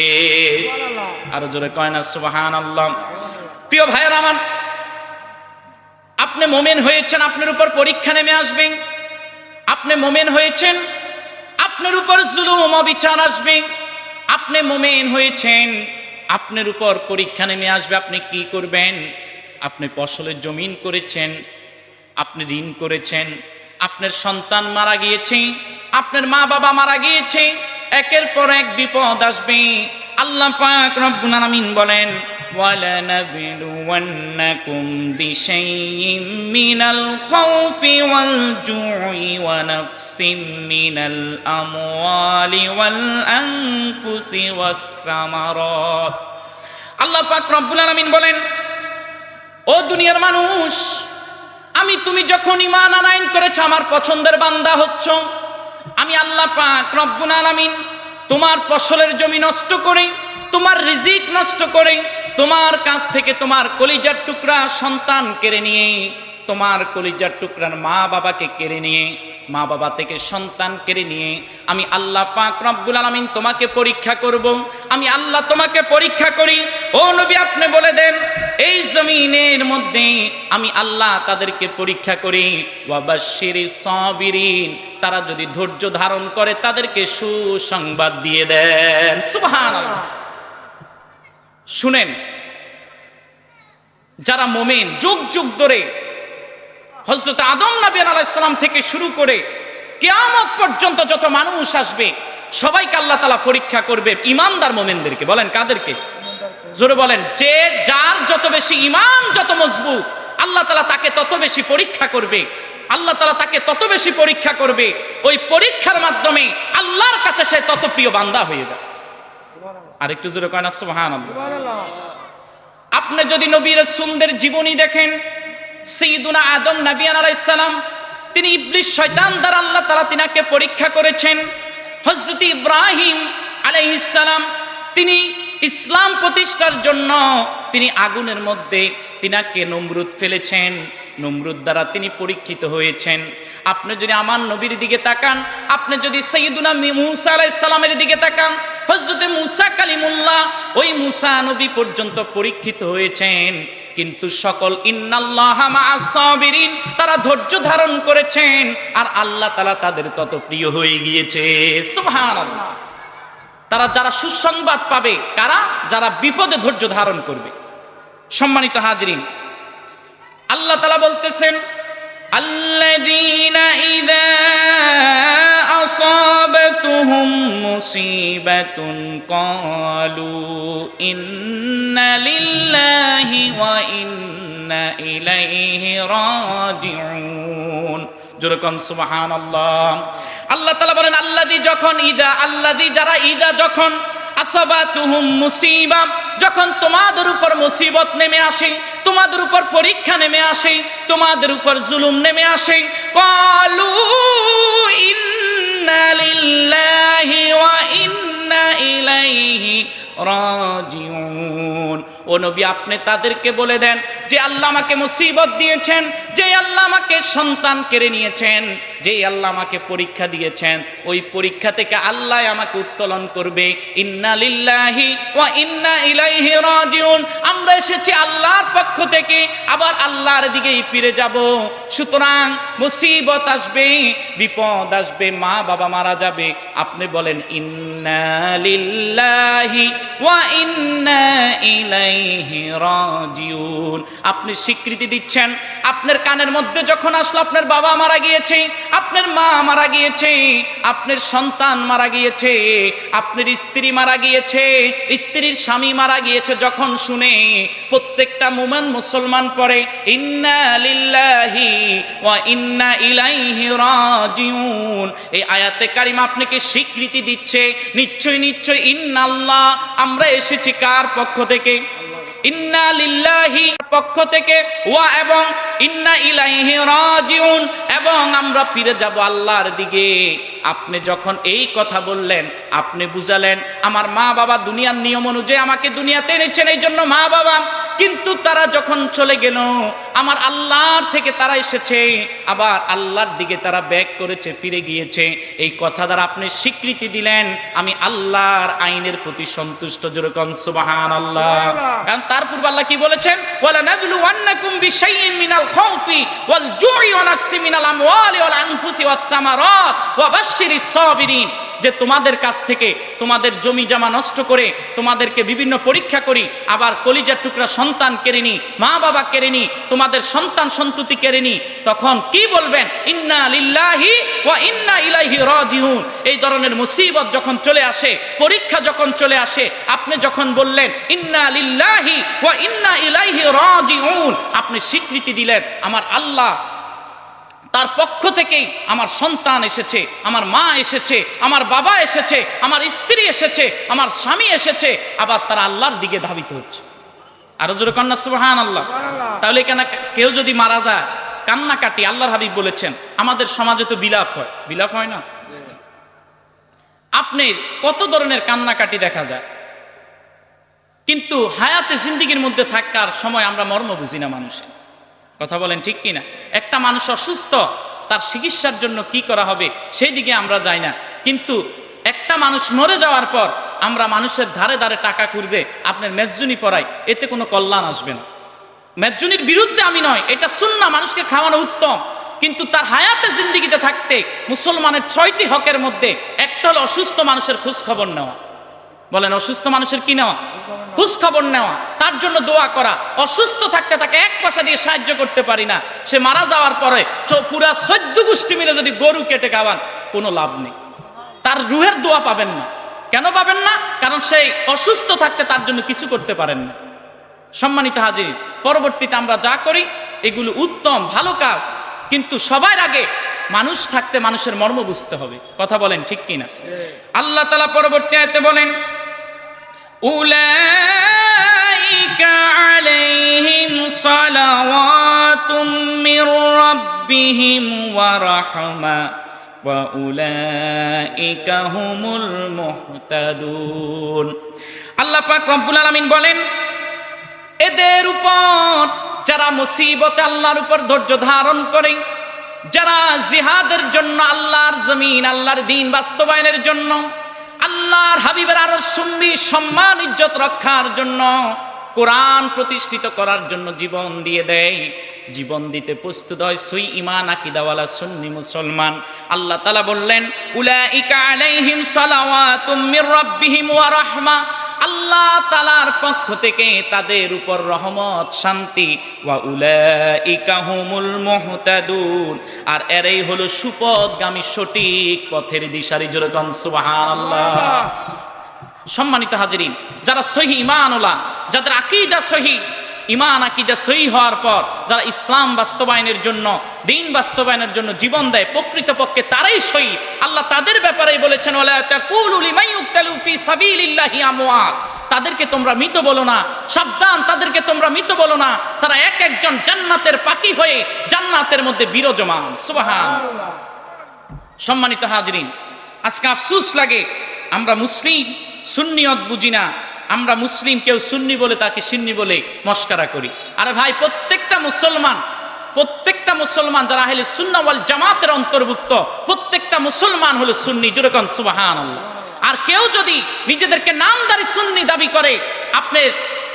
Speaker 1: আরো জোরে কয় না সুবহানাল্লাহ। প্রিয় ভাইয়ের আমার, আপনি মুমিন হয়েছেন, আপনার উপর পরীক্ষা নেমে আসবে। আপনি মুমিন হয়েছেন, আপনার উপর জুলুম অবিচার আসবে। আপনি মুমিন হয়েছেন, আপনার উপর পরীক্ষা নেমে আসবে। আপনি কি করবেন? আপনি ফসলের জমিন করেছেন, আপনি ঋণ করেছেন, আপনার সন্তান মারা গিয়েছে, আপনার মা বাবা মারা গিয়েছে, একের পর এক বিপদ আসবে। আল্লাহ পাক রব্বুল আলামিন বলেন, وَلَنَبْلُوَنَّكُمْ بِشَيْءٍ مِّنَ الْخَوْفِ وَالْجُوعِ وَنَقْصٍ مِّنَ الْأَمْوَالِ وَالْأَنفُسِ وَالثَّمَرَاتِ। আল্লাহ পাক রব্বুল আলামিন বলেন, ও দুনিয়ার মানুষ, তুমি যখন ঈমান আনয়ন করেছো, আমার পছন্দের বান্দা হচ্ছ, আমি আল্লাহ পাক রব্বুল আলামিন তোমার ফসলের জমি নষ্ট করে, তোমার রিজিক নষ্ট করে, তোমার কাছ থেকে তোমার কলিজার টুকরা সন্তান কেড়ে নিয়ে, তোমার কলিজার টুকরার মা বাবাকে কেড়ে নিয়ে, মা বাবা থেকে সন্তান কেড়ে নিয়ে আমি আল্লাহ পাক রব্বুল আলামিন তোমাকে পরীক্ষা করব। আমি আল্লাহ তোমাকে পরীক্ষা করি। ও নবী, আপনি বলে দেন, এই জমিনের মধ্যে আমি আল্লাহ তাদেরকে পরীক্ষা করি। ওয়াবাশশিরিস সাবিরিন, তারা যদি ধৈর্য ধারণ করে তাদেরকে সুসংবাদ দিয়ে দেন। সুবহানাল্লাহ। শুনেন, যারা মুমিন, যুগ যুগ ধরে হযরত আদম নবী আলাইহিস সালাম থেকে শুরু করে কিয়ামত পর্যন্ত যত মানুষ আসবে, সবাইকে আল্লাহ তাআলা পরীক্ষা করবে। ঈমানদার মুমিনদেরকে। বলেন কাদেরকে? জোরে বলেন। যে যার যত বেশি ঈমান, যত মজবুত, আল্লাহ তাআলা তাকে তত বেশি পরীক্ষা করবে। আল্লাহ তাআলা তাকে তত বেশি পরীক্ষা করবে। ওই পরীক্ষার মাধ্যমে আল্লাহর কাছে সে তত প্রিয় বান্দা হয়ে যায়। আর একটু জোরে কয় না সুবহানাল্লাহ। আপনি যদি নবী রাসূলদের জীবনী দেখেন, সাইয়্যিদুনা আদম নবী আলাইহিস সালাম, তিনি ইবলিস শয়তান দ্বারা আল্লাহ তাআলা তিনাকে পরীক্ষা করেছেন। হযরত ইব্রাহিম আলাইহিস সালাম, তিনি ইসলাম প্রতিষ্ঠার জন্য তিনি আগুনের মধ্যে তিনাকে নমরুদ ফেলেছেন, নমরুদ দ্বারা তিনি পরীক্ষিত হয়েছেন। আপনি যদি আমার নবীর দিকে তাকান, আপনি যদি সাইয়্যিদুনা মূসা আলাইহিস সালামের দিকে তাকান, হযরত মূসা কালিমুল্লাহ, ওই মূসা নবী পর্যন্ত পরীক্ষিত হয়েছেন, কিন্তু সকল ইন্নাল্লাহা মা'আস সাবিরিন, তারা ধৈর্য ধারণ করেছেন, আর আল্লাহ তাআলা তাদের তত প্রিয় হয়ে গিয়েছে। সুবহানাল্লাহ। তারা যারা সুসংবাদ পাবে, কারা? যারা বিপদে ধৈর্য ধারণ করবে। সম্মানিত হাজরিন, আল্লাহ তাআলা বলতেছেন, আল্লাযীনা ইযা আসাবাতু أصابتهم مصيبة قالوا إنا لله وإنا إليه راجعون যেরকম সুবহানাল্লাহ। আল্লাহ তাআলা বলেন আল্লাযী যারা ইদা যখন আসাবাতুহুম মুসিবা, যখন তোমাদের উপর মুসিবত নেমে আসে, তোমাদের উপর পরীক্ষা নেমে আসে, তোমাদের উপর জুলুম নেমে আসে, ক্বালু ইন্না লিল্লাহি ওয়া ইন্না ইলাইহি রাজিউন। ও নবী, আপনি তাদেরকে বলে দেন যে আল্লাহ আমাকে মুসিবত দিয়েছেন, যে আল্লাহ আমাকে সন্তান কেড়ে নিয়েছেন, যে আল্লাহ আমাকে পরীক্ষা দিয়েছেন, ওই পরীক্ষা থেকে আল্লাহ আমাকে উত্তোলন করবে। ইন্না লিল্লাহি ওয়া ইন্না ইলাইহি রাজিউন। আমরা এসেছি আল্লাহর পক্ষ থেকে, আবার আল্লাহর দিকেই ফিরে যাব। সুতরাং মুসিবত আসবে, বিপদ আসবে, মা বাবা মারা যাবে, আপনি বলেন ইন্না লিল্লাহি ওয়া ইন্না ইলাইহি রাজিউন। আপনি স্বীকৃতি দিচ্ছেন, আপনার কানের মধ্যে যখন আসলো আপনার বাবা মারা গিয়েছে, আপনার মা মারা গিয়েছে, আপনার সন্তান মারা গিয়েছে, আপনার স্ত্রী মারা গিয়েছে, স্ত্রীর স্বামী মারা গিয়েছে, যখন শুনে প্রত্যেকটা মুমিন মুসলমান পড়ে ইন্না লিল্লাহি ওয়া ইন্না ইলাইহি রাজিউন। এই আয়াতে কারিমা আপনাকে স্বীকৃতি দিচ্ছে নিশ্চয় নিশ্চয় ইন্নাল্লাহ, আমরা এসেছি কার পক্ষ থেকে? ইন্না লিল্লাহি পক্ষ থেকে, ওয়া এবং ইন্না ইলাইহি রাজিউন, এবং আমরা ফিরে যাব আল্লাহর দিকে। আপনি যখন এই কথা বললেন, আপনি বুঝালেন আমার মা বাবা দুনিয়ার নিয়ম অনুযায়ী আমাকে দুনিয়াতে এনেছেন, এই জন্য মা বাবা, কিন্তু তারা যখন চলে গেল আমার আল্লাহর থেকে তারা এসেছে, আবার আল্লাহর দিকে তারা ব্যাক করেছে, ফিরে গিয়েছে। এই কথা দ্বারা আপনি স্বীকৃতি দিলেন আমি আল্লাহর আইনের প্রতি সন্তুষ্ট। যেরকম সুবহানাল্লাহ। কারণ তার পূর্বে আল্লাহ কি বলেছেন? ওয়ালা নাবলুওয়ান্নাকুম বিশাইইন মিনাল খাউফি ওয়াল জুই ওয়া নাকসি মিনাল আমওয়ালি ওয়াল আনফুসি ওয়াস সামারাত ওয়া বাশশিরিস সাবিরিন। যে তোমাদের কাছ থেকে তোমাদের জমি জমা নষ্ট করে তোমাদেরকে বিভিন্ন পরীক্ষা করি, আবার কলিজার টুকরা সন্তান কেড়ে নি, মা বাবা কেড়ে নি, তোমাদের সন্তান সন্ততি কেড়ে নি, তখন কি বলবেন? ইন্না লিল্লাহি ওয়া ইন্না ইলাইহি রাজিউন। এই ধরনের মুসিবত যখন চলে আসে, পরীক্ষা যখন চলে আসে, আপনি যখন বললেন ইন্না লিল্লাহি ওয়া ইন্না ইলাইহি রাজিউন, আপনি স্বীকৃতি দিলেন আমার আল্লাহ তার পক্ষ থেকেই আমার সন্তান এসেছে, আমার মা এসেছে, আমার বাবা এসেছে, আমার স্ত্রী এসেছে, আমার স্বামী এসেছে, আবার তারা আল্লাহর দিকে ধাবিত হচ্ছে। আরো জোরে কন্যা সুবহানাল্লাহ। তাহলে কেন কেউ যদি মারা যায় কান্নাকাটি, আল্লাহর হাবিব বলেছেন আমাদের সমাজে তো বিলাপ হয়, বিলাপ হয় না? আপনি কত ধরনের কান্নাকাটি দেখা যায়, কিন্তু হায়াতে জিন্দেগির মধ্যে থাকার সময় আমরা মর্ম বুঝি না মানুষের। কথা বলেন ঠিক কিনা? একটা মানুষ অসুস্থ, তার চিকিৎসার জন্য কি করা হবে সেই দিকে আমরা যাই না, কিন্তু একটা মানুষ মরে যাওয়ার পর আমরা মানুষের ধারে ধারে টাকা খুঁজে আপনার মেজজুনি পড়াই, এতে কোনো কল্যাণ আসবে না। মেজজুনির বিরুদ্ধে আমি নয়, এটা সুন্নাহ, মানুষকে খাওয়ানো উত্তম, কিন্তু তার হায়াতে জিন্দেগিতে থাকতে মুসলমানের 6টি হকের মধ্যে একটা হলো অসুস্থ মানুষের খোঁজ খবর নেওয়া। বলেন অসুস্থ মানুষের কি নেওয়া? খোঁজ খবর নেওয়া, তার জন্য দোয়া করা। অসুস্থ থাকতে তাকে 1 পয়সা দিয়ে সাহায্য করতে পারি না, সে মারা যাওয়ার পরে পুরা 14 গোষ্ঠী মিলে যদি গরু কেটে খাওয়ান কোনো লাভ নেই, তার রুহের দোয়া পাবেন না। কেন পাবেন না? কারণ সেই অসুস্থ থাকতে তার জন্য কিছু করতে পারেন না। সম্মানিত হাজির, পরবর্তীতে আমরা যা করি এগুলো উত্তম ভালো কাজ, কিন্তু সবার আগে মানুষ থাকতে মানুষের মর্ম বুঝতে হবে। কথা বলেন ঠিক কিনা? আল্লাহ তাআলা পরবর্তী আয়াতে বলেন উলাইকা আলাইহিম সালাওয়াতুম মির রাব্বিহিম ওয়া রাহমা ওয়া উলাইকা হুমুল মুহতাদুন। আল্লাহ পাক রব্বুল আলামিন বলেন এদের উপর যারা মুসিবতে আল্লাহর উপর ধৈর্য ধারণ করে, যারা জিহাদের জন্য আল্লাহর জমিন আল্লাহর দ্বীন বাস্তবায়নের জন্য আল্লাহর হাবিবের আরশ সুম্মি সম্মান ইজ্জত রক্ষার জন্য কোরআন প্রতিষ্ঠিত করার জন্য জীবন দিয়ে দেয়, জীবন দিতে প্রস্তুত হয় সই ঈমান আকীদাওয়ালা সুন্নি মুসলমান। আল্লাহ তাআলা বললেন উলাইকা আলাইহিম সালাওয়াতুম মির রাব্বিহিম ওয়া রাহমা, আল্লাহ তাআলার পক্ষ থেকে তাদের উপর রহমত শান্তি, ওয়া উলাইকা হুমুল মুহতাদুন, আর এরাই হলো সুপথগামী সঠিক পথের দিশারি। জোরে কোন সুবহানাল্লাহ। সম্মানিত হাজিরিন, যারা সহিহ ঈমানওয়ালা, যাদের আকীদা সহিহ, ঈমান আকীদা সহিহ হওয়ার পর যারা ইসলাম বাস্তবায়নের জন্য, দ্বীন বাস্তবায়নের জন্য জীবন দেয়, প্রকৃতপক্ষে তারাই শহীদ। আল্লাহ তাদের ব্যাপারেই বলেছেন, ওয়ালা তাকুলু লিমান ইউকতালু ফি সাবিলিল্লাহি আমওয়াত, তাদেরকে তোমরা মৃত বলো না, সাবধান, তাদেরকে তোমরা মৃত বলো না, তারা এক একজন জান্নাতের পাখি হয়ে জান্নাতের মধ্যে বিরাজমান। সুবহানাল্লাহ। সম্মানিত হাজিরিন, আজকে আফসোস লাগে আমরা মুসলিম সুন্নিয়ত বুঝি না। আমরা মুসলিম, কেউ সুন্নি বলে তাকে সিন্নি বলে মস্কারা করি। আরে ভাই, প্রত্যেকটা মুসলমান যারা আহলে সুন্নাহ ওয়াল জামাতের অন্তর্ভুক্ত, প্রত্যেকটা মুসলমান হলো সুন্নি। জোরে কোন সুবহানাল্লাহ। আর কেউ যদি নিজেদেরকে নামদারি সুন্নি দাবি করে, আপনার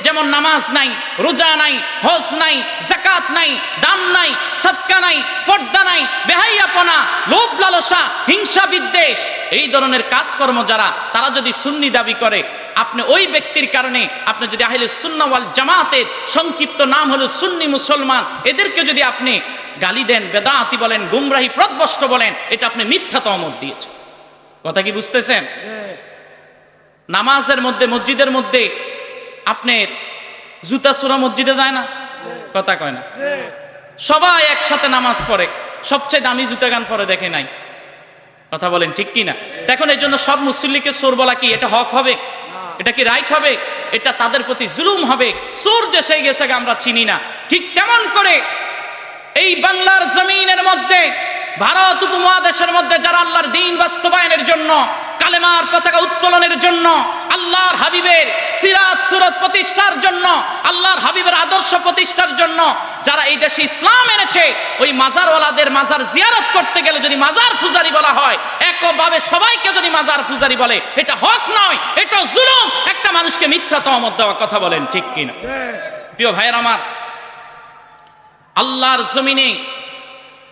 Speaker 1: যেমন নামাজ নাই, রোজা নাই, হজ নাই, যাকাত নাই, দান নাই, সাদকা নাই, পর্দা নাই, বেহাইয়াপনা, লোভ লালসা, হিংসা বিদ্বেষ, এই ধরনের কাজকর্ম যারা, তারা যদি সুন্নি দাবি করে, আপনি ওই ব্যক্তির কারণে, আপনি যদি আহলে সুন্নাহ ওয়াল জামাতের সংক্ষিপ্ত নাম হলো সুন্নি মুসলমান, এদেরকে যদি আপনি গালি দেন, বেদাতি বলেন, গুমরাহি পথভ্রষ্ট বলেন, এটা আপনি মিথ্যা তহমত দিয়েছেন। কথা কি বুঝতেছেন? নামাজের মধ্যে, মসজিদের মধ্যে আপনার জুতা চোরা মসজিদে যায় না, কথা কয় না। সবাই একসাথে নামাজ পড়ে, সবচেয়ে দামি জুতা গান পরে দেখে নাই, কথা বলেন ঠিক কি না? এখন এই জন্য সব মুসল্লিকে চোর বলা কি এটা হক হবে? এটা কি রাইট হবে? এটা তাদের প্রতি জুলুম হবে। চোর যে সেই গেছে আমরা চিনি না। ঠিক তেমন করে এই বাংলার জমিনের মধ্যে, ভারত উপমহাদেশের মধ্যে যারা আল্লাহর দ্বীন বাস্তবায়নের জন্য, কালেমার পতাকা উত্তোলনের জন্য, আল্লাহর হাবিবের সিরাত সুরত প্রতিষ্ঠার জন্য, আল্লাহর হাবিবের আদর্শ প্রতিষ্ঠার জন্য যারা এই দেশে ইসলাম এনেছে, ওই মাজারওয়ালাদের মাজার জিয়ারত করতে গেলে যদি মাজার পূজারি বলা হয়, একভাবে সবাইকে যদি মাজার পূজারি বলে, এটা হক নয়, এটা জুলুম, একটা মানুষকে মিথ্যা তহমত দেওয়া। কথা বলেন ঠিক কিনা? প্রিয় ভাইয়ের আমার, আল্লাহর জমিনে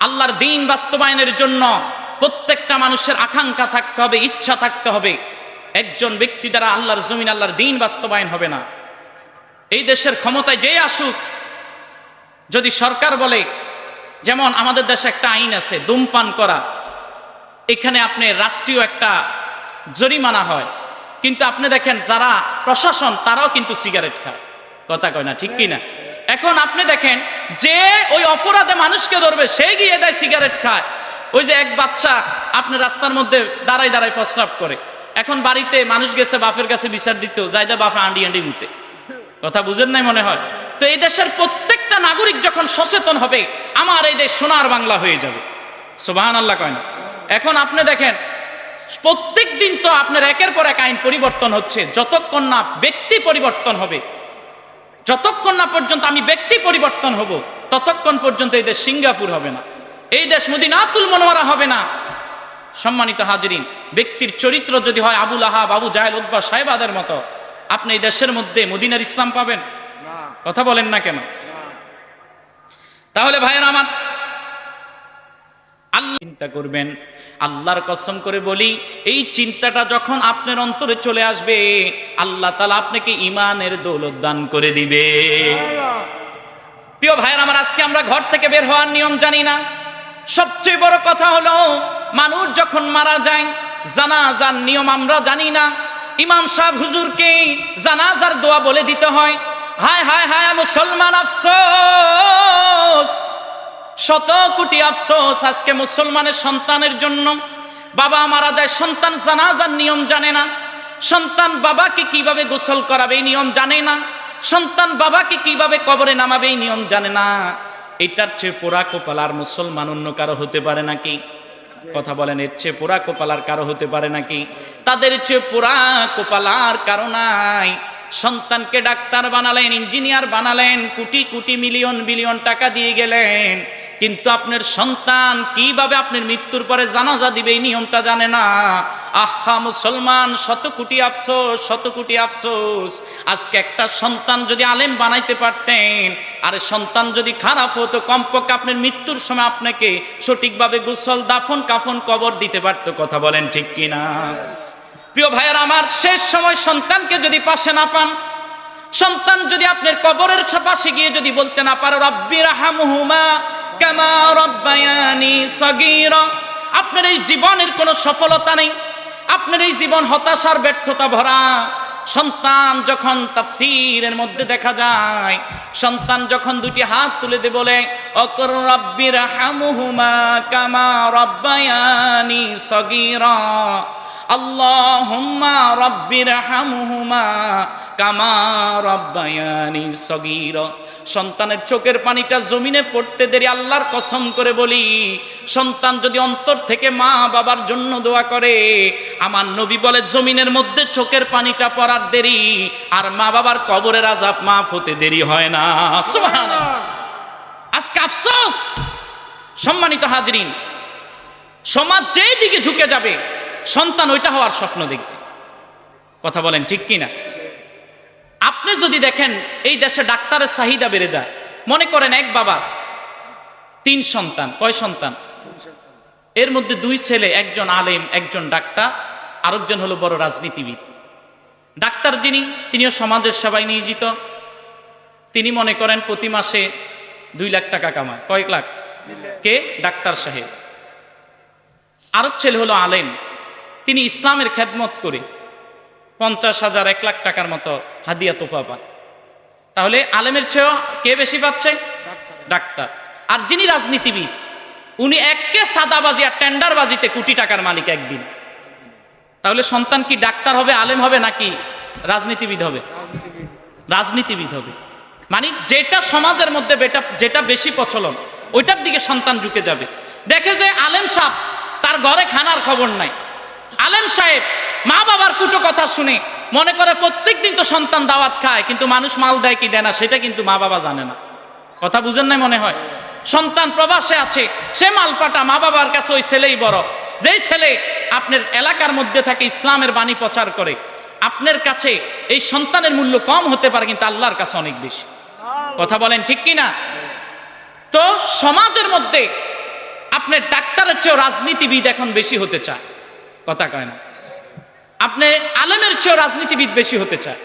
Speaker 1: আল্লাহর দ্বীন বাস্তবায়নের জন্য প্রত্যেকটা মানুষের আকাঙ্ক্ষা থাকতে হবে, ইচ্ছা থাকতে হবে। একজন ব্যক্তি দ্বারা আল্লাহর জমিন, আল্লাহর দ্বীন বাস্তবায়ন হবে না। এই দেশের ক্ষমতায় যে আসুক, যদি সরকার বলে, যেমন আমাদের দেশে একটা আইন আছে ধূমপান করা, এখানে আপনি রাষ্ট্রীয় একটা জরিমানা হয়, কিন্তু আপনি দেখেন যারা প্রশাসন তারাও কিন্তু সিগারেট খায়। কথা কয় না ঠিক কিনা? এখন আপনি দেখেন যে ওই অপরাধে মানুষকে ধরবে, সে গিয়ে দেয় সিগারেট খায়। ওই যে এক বাচ্চা আপনি রাস্তার মধ্যে দাঁড়াই দাঁড়াই প্রস্রাব করে, এখন বাড়িতে মানুষ গেছে বাপের কাছে বিচার দিতেও যাইদা বাপে আন্ডি আন্ডি মুতে। কথা বুঝেন নাই মনে হয়? তো এই দেশের প্রত্যেকটা নাগরিক যখন সচেতন হবে, আমার এই দেশ সোনার বাংলা হয়ে যাবে। সুবহানাল্লাহ কয় না? এখন আপনি দেখেন প্রত্যেক দিন তো আপনার একের পর এক আইন পরিবর্তন হচ্ছে। যতক্ষণ না ব্যক্তি পরিবর্তন হবে, যতক্ষণ না পর্যন্ত আমি ব্যক্তি পরিবর্তন হব, ততক্ষণ পর্যন্ত এই দেশ সিঙ্গাপুর হবে না, এই দেশ মদিনাতুল মুনাওয়ারা হবে না। সম্মানিত হাজিরিন, ব্যক্তির চরিত্র যদি হয় আবু লাহাব, আবু জাহেল, উতবা, সাইবাদের মতো, আপনি এই দেশের মধ্যে মদিনার ইসলাম পাবেন? কথা বলেন না কেন? তাহলে ভাইয়ের আমার, আল্লাহ চিন্তা করবেন। আল্লাহর কসম করে বলি, এই চিন্তাটা যখন আপনার অন্তরে চলে আসবে, আল্লাহ তাআলা আপনাকে ঈমানের দৌলত দান করে দিবে। প্রিয় ভাইয়ের আমার, আজকে আমরা ঘর থেকে বের হওয়ার নিয়ম জানি না। সবচেয়ে বড় কথা হলো, মানুষ যখন মারা যায়, জানাজার নিয়ম আমরা জানি না। ইমাম সাহেব হুজুরকে জানাজার দোয়া বলে দিতে হয়। হায় হায় হায় মুসলমান, আফসোস, শত কোটি আফসোস আজকে মুসলমানের সন্তানের জন্য। বাবা মারা যায়, সন্তান জানাজার নিয়ম জানে না, সন্তান বাবাকে কিভাবে গোসল করাবে এই নিয়ম জানে না, সন্তান বাবাকে কিভাবে কবরে নামাবে এই নিয়ম জানে না। এটার চেয়ে পোড়া কপাল আর মুসলমান অন্য কারো হতে পারে নাকি? কথা বলেন, এর চেয়ে পোড়া কপাল আর কারো হতে পারে নাকি? তাদের চেয়ে পোড়া কপাল আর কারো নাই। সন্তানকে ডাক্তার বানালেন, ইঞ্জিনিয়ার বানালেন, কোটি কোটি মিলিয়ন বিলিয়ন টাকা দিয়ে গেলেন, কিন্তু আপনার সন্তান কিভাবে আপনার মৃত্যুর পরে জানাজা দিবে এই নিয়মটা জানে না। আহা মুসলমান, শত কোটি আফসোস, শত কোটি আফসোস। আজকে একটা সন্তান যদি আলেম বানাইতে পারতেন, আর সন্তান যদি খারাপ হতো, কমপক্ষে আপনার মৃত্যুর সময় আপনাকে সঠিকভাবে গোসল, দাফন, কাফন, কবর দিতে পারতো। কথা বলেন ঠিক কিনা? প্রিয় ভাইয়েরা আমার, শেষ সময় সন্তানকে যদি পাশে না পান, সন্তান যদি আপনার কবরের পাশে গিয়ে যদি বলতে না পারে রব্বি রাহমহুমা কামা রব্বায়ানি সগীরা, আপনার এই জীবনের কোনো সফলতা নেই, আপনার এই জীবন হতাশার ব্যর্থতা ভরা। সন্তান যখন তাফসীরের মধ্যে দেখা যায়, সন্তান যখন দুটি হাত তুলে দিয়ে বলে অকর রব্বি রাহমহুমা কামা রব্বায়ানি সগীরা, আল্লাহুম্মা রব্বি রাহমহুমা কামা রব্বায়ানি সগীরা, সন্তানের চোখের পানিটা জমিনে পড়তে দেরি আল্লাহর কসম করে বলি, সন্তান যদি অন্তর থেকে মা বাবার জন্য দোয়া করে, আমার নবী বলে জমিনের মধ্যে চোখের পানিটা পড়ার দেরি আর মা বাবার কবরের আযাব মাফ হতে দেরি হয় না। সুবহানাল্লাহ। আজকে আফসোস, সম্মানিত হাজরিন, সমাজ যেই দিকে ঝুঁকে যাবে সন্তান ওইটা হওয়ার স্বপ্ন দেখবে। কথা বলেন ঠিক কি না? আপনি যদি দেখেন এই দেশে ডাক্তারের চাহিদা বেড়ে যায়, মনে করেন এক বাবা 3 সন্তান, কয় সন্তান? এর মধ্যে 2 ছেলে, একজন আলেম, একজন ডাক্তার, আরেকজন হলো বড় রাজনীতিবিদ। ডাক্তার যিনি, তিনিও সমাজের সেবায় নিয়োজিত, তিনি মনে করেন প্রতি মাসে 2 লাখ টাকা কামায়। কয়েক লাখ? কে? ডাক্তার সাহেব। আরেক ছেলে হলো আলেম, তিনি ইসলামের খেদমত করে 50,000 1 লাখ টাকার মতো হাদিয়া তোফা পান। তাহলে আলেমের চেয়েও কে বেশি পাচ্ছে? ডাক্তার। আর যিনি রাজনীতিবিদ, উনি একে সাদাবাজি আর টেন্ডারবাজিতে কোটি টাকার মালিক একদিন। তাহলে সন্তান কি ডাক্তার হবে, আলেম হবে, নাকি রাজনীতিবিদ হবে? রাজনীতিবিদ হবে। মানে যেটা সমাজের মধ্যে যেটা বেশি প্রচলন ওইটার দিকে সন্তান ঝুঁকে যাবে। দেখে যে আলেম সাহেব তার ঘরে খানার খবর নাই, আলেম সাহেব মা বাবার কুটো কথা শুনে মনে করে প্রত্যেকদিন তো সন্তান দাওয়াত খায়, কিন্তু মানুষ মাল দেয় কি দেয় না সেটা কিন্তু মা বাবা জানে না। কথা বুঝেন নাই মনে হয়? সন্তান প্রবাসে আছে, সে মালপাটা, মা বাবার কাছে ওই ছেলেই বড়। যেই ছেলে আপনার এলাকার মধ্যে থাকে ইসলামের বাণী প্রচার করে, আপনার কাছে এই সন্তানের মূল্য কম হতে পারে, কিন্তু আল্লাহর কাছে অনেক বেশি। কথা বলেন ঠিক কি না? তো সমাজের মধ্যে আপনার ডাক্তারের চেয়েও রাজনীতিবিদ এখন বেশি হতে চায়। কথা কয় না? আপনি আলেমের চেয়েও রাজনীতিবিদ বেশি হতে চায়।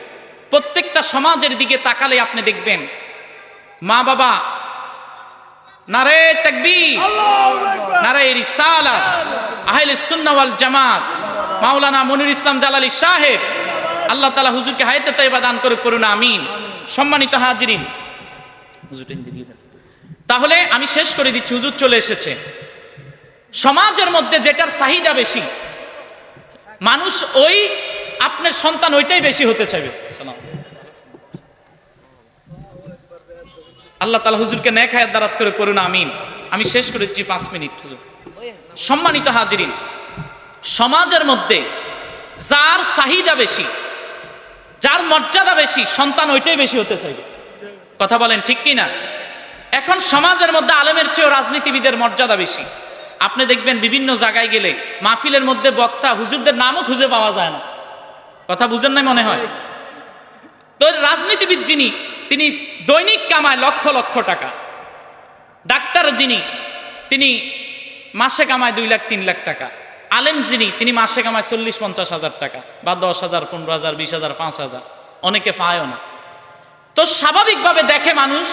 Speaker 1: প্রত্যেকটা সমাজের দিকে তাকালে আপনি দেখবেন মা বাবা নারে তাকবীর, নারে রিসালাত, আহলে সুন্নাহ ওয়াল জামাত, মাওলানা মনির ইসলাম জালালী সাহেব, আল্লাহ তাআলা হুজুরকে হায়াতে তাইয়্যিবা দান করে করুন, আমিন। সম্মানিত হাজিরিন, তাহলে আমি শেষ করে দিচ্ছি, হুজুর চলে এসেছে। সমাজের মধ্যে যেটার চাহিদা বেশি, মানুষ ওই আপনার সন্তান ওইটাই বেশি হতে চাইবে। আল্লাহ তাআলা হুজুরকে নেক হায়াত দারাজ করে করুন, আমিন। আমি শেষ করে দিচ্ছি 5 মিনিট হুজুর। সম্মানিত হাজিরিন, সমাজের মধ্যে যার চাহিদা বেশি, যার মর্যাদা বেশি, সন্তান ওইটাই বেশি হতে চাইবে। কথা বলেন ঠিক কি না? এখন সমাজের মধ্যে আলেমের চেয়েও রাজনীতিবিদের মর্যাদা বেশি। আপনি দেখবেন বিভিন্ন জায়গায় গেলে মাহফিলের মধ্যে বক্তা হুজুরদের নামও খুঁজে পাওয়া যায় না। কথা বুঝেন নাই মনে হয়? তো রাজনীতিবিদ যিনি, তিনি দৈনিক কামায় লক্ষ লক্ষ টাকা। ডাক্তার যিনি, তিনি মাসে কামায় 2 লাখ 3 লাখ টাকা। আলেম যিনি, তিনি মাসে কামায় 40-50 হাজার টাকা, বা 10,000, 15,000, 20,000, 5,000, অনেকে পায়ও না। তো স্বাভাবিকভাবে দেখে মানুষ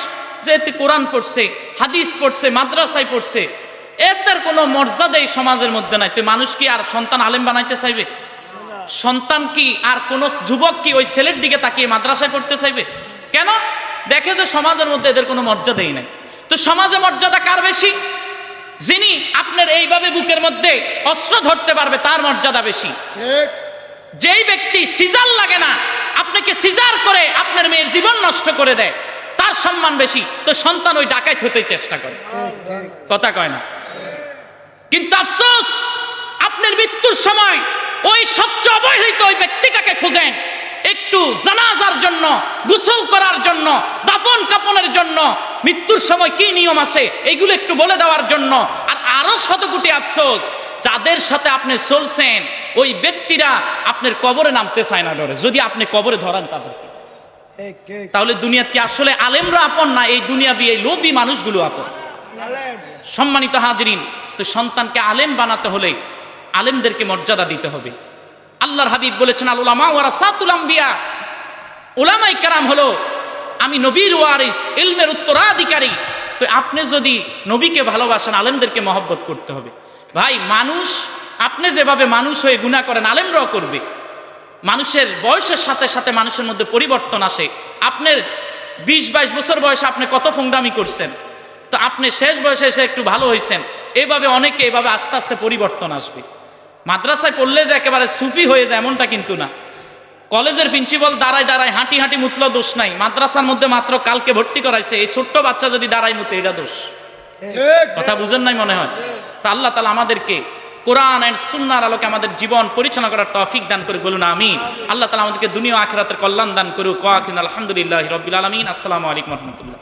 Speaker 1: যে এতে কোরআন পড়ছে, হাদিস পড়ছে, মাদ্রাসায় পড়ছে, এদের কোনো মর্যাদা এই সমাজের মধ্যে নাই। তো মানুষ কি আর সন্তান আলেম বানাইতে চাইবে? সন্তান কি আর কোন যুবক কি ওই ছেলের দিকে তাকিয়ে মাদ্রাসায় পড়তে চাইবে? কেন? দেখে যে সমাজের মধ্যে এদের কোনো মর্যাদাই নাই। তো সমাজে মর্যাদা কার বেশি? যিনি আপনার এইভাবে বুকের মধ্যে অস্ত্র ধরতে পারবে তার মর্যাদা বেশি। যেই ব্যক্তি সিজার লাগে না, আপনাকে সিজার করে আপনার মেয়ের জীবন নষ্ট করে দেয়, তার সম্মান বেশি। তো সন্তান ওই ডাকাত হতে চেষ্টা করে। কথা কয় না? কিন্তু আফসোস, আপনার মৃত্যুর সময় ওই সবচেয়ে অবহেলিত ওই ব্যক্তিটাকে খুঁজেন, একটু জানাজার জন্য, গোসল করার জন্য, দাফন কাফনের জন্য, মৃত্যুর সময় কি নিয়ম আছে এইগুলো একটু বলে দেওয়ার জন্য। আর আরো শত কোটি আফসোস, যাদের সাথে আপনি চলছেন ওই ব্যক্তিরা আপনার কবরে নামতে চায় না ডরে। যদি আপনি কবরে ধরান তাদেরকে, তাহলে দুনিয়াতে আসলে আলেমরা আপন না, এই দুনিয়াবি এই লোভী মানুষগুলো আপন। সম্মানিত হাজরিন, তো সন্তানকে আলেম বানাতে হলে আলেমদেরকে মর্যাদা দিতে হবে। আল্লাহর হাবিব বলেছেন আল উলামা ওয়ারাসাতুল আম্বিয়া, উলামায়ে কেরাম হলো আমি নবীর ওয়ারিস, ইলমের উত্তরাধিকারী। তো আপনি যদি নবীকে ভালোবাসেন, আলেমদেরকে মহব্বত করতে হবে। ভাই মানুষ, আপনি যেভাবে মানুষ হয়ে গুনাহ করেন আলেমরাও করবে। মানুষের বয়সের সাথে সাথে মানুষের মধ্যে পরিবর্তন আসে। আপনার 20-22 বছর বয়সে আপনি কত ফোংদামি করছেন, তো আপনি শেষ বয়সে এসে একটু ভালো হয়েছেন, এইভাবে অনেকে এভাবে আস্তে আস্তে পরিবর্তন আসবে। মাদ্রাসায় পড়লে যে একেবারে সুফি হয়ে যায় এমনটা কিন্তু না। কলেজের প্রিন্সিপাল দাঁড়ায় দাঁড়ায় হাঁটি হাঁটি মুতলেও দোষ নাই, মাদ্রাসার মধ্যে মাত্র কালকে ভর্তি করাইছে, এই ছোট্ট বাচ্চা যদি দাঁড়ায় মুতে এটা দোষ। কথা বুঝেন নাই মনে হয়? তো আল্লাহ তাআলা আমাদেরকে কোরআন এন্ড সুন্নাহর আলোকে আমাদের জীবন পরিচালনা করার তৌফিক দান করে, বলুন আমিন। আল্লাহ তাআলা আমাদেরকে দুনিয়া ও আখিরাতের কল্যাণ দান করুক। ওয়া আখিরুল আলহামদুলিল্লাহি রাব্বিল আলামিন। আসসালামু আলাইকুম ওয়া রাহমাতুল্লাহ।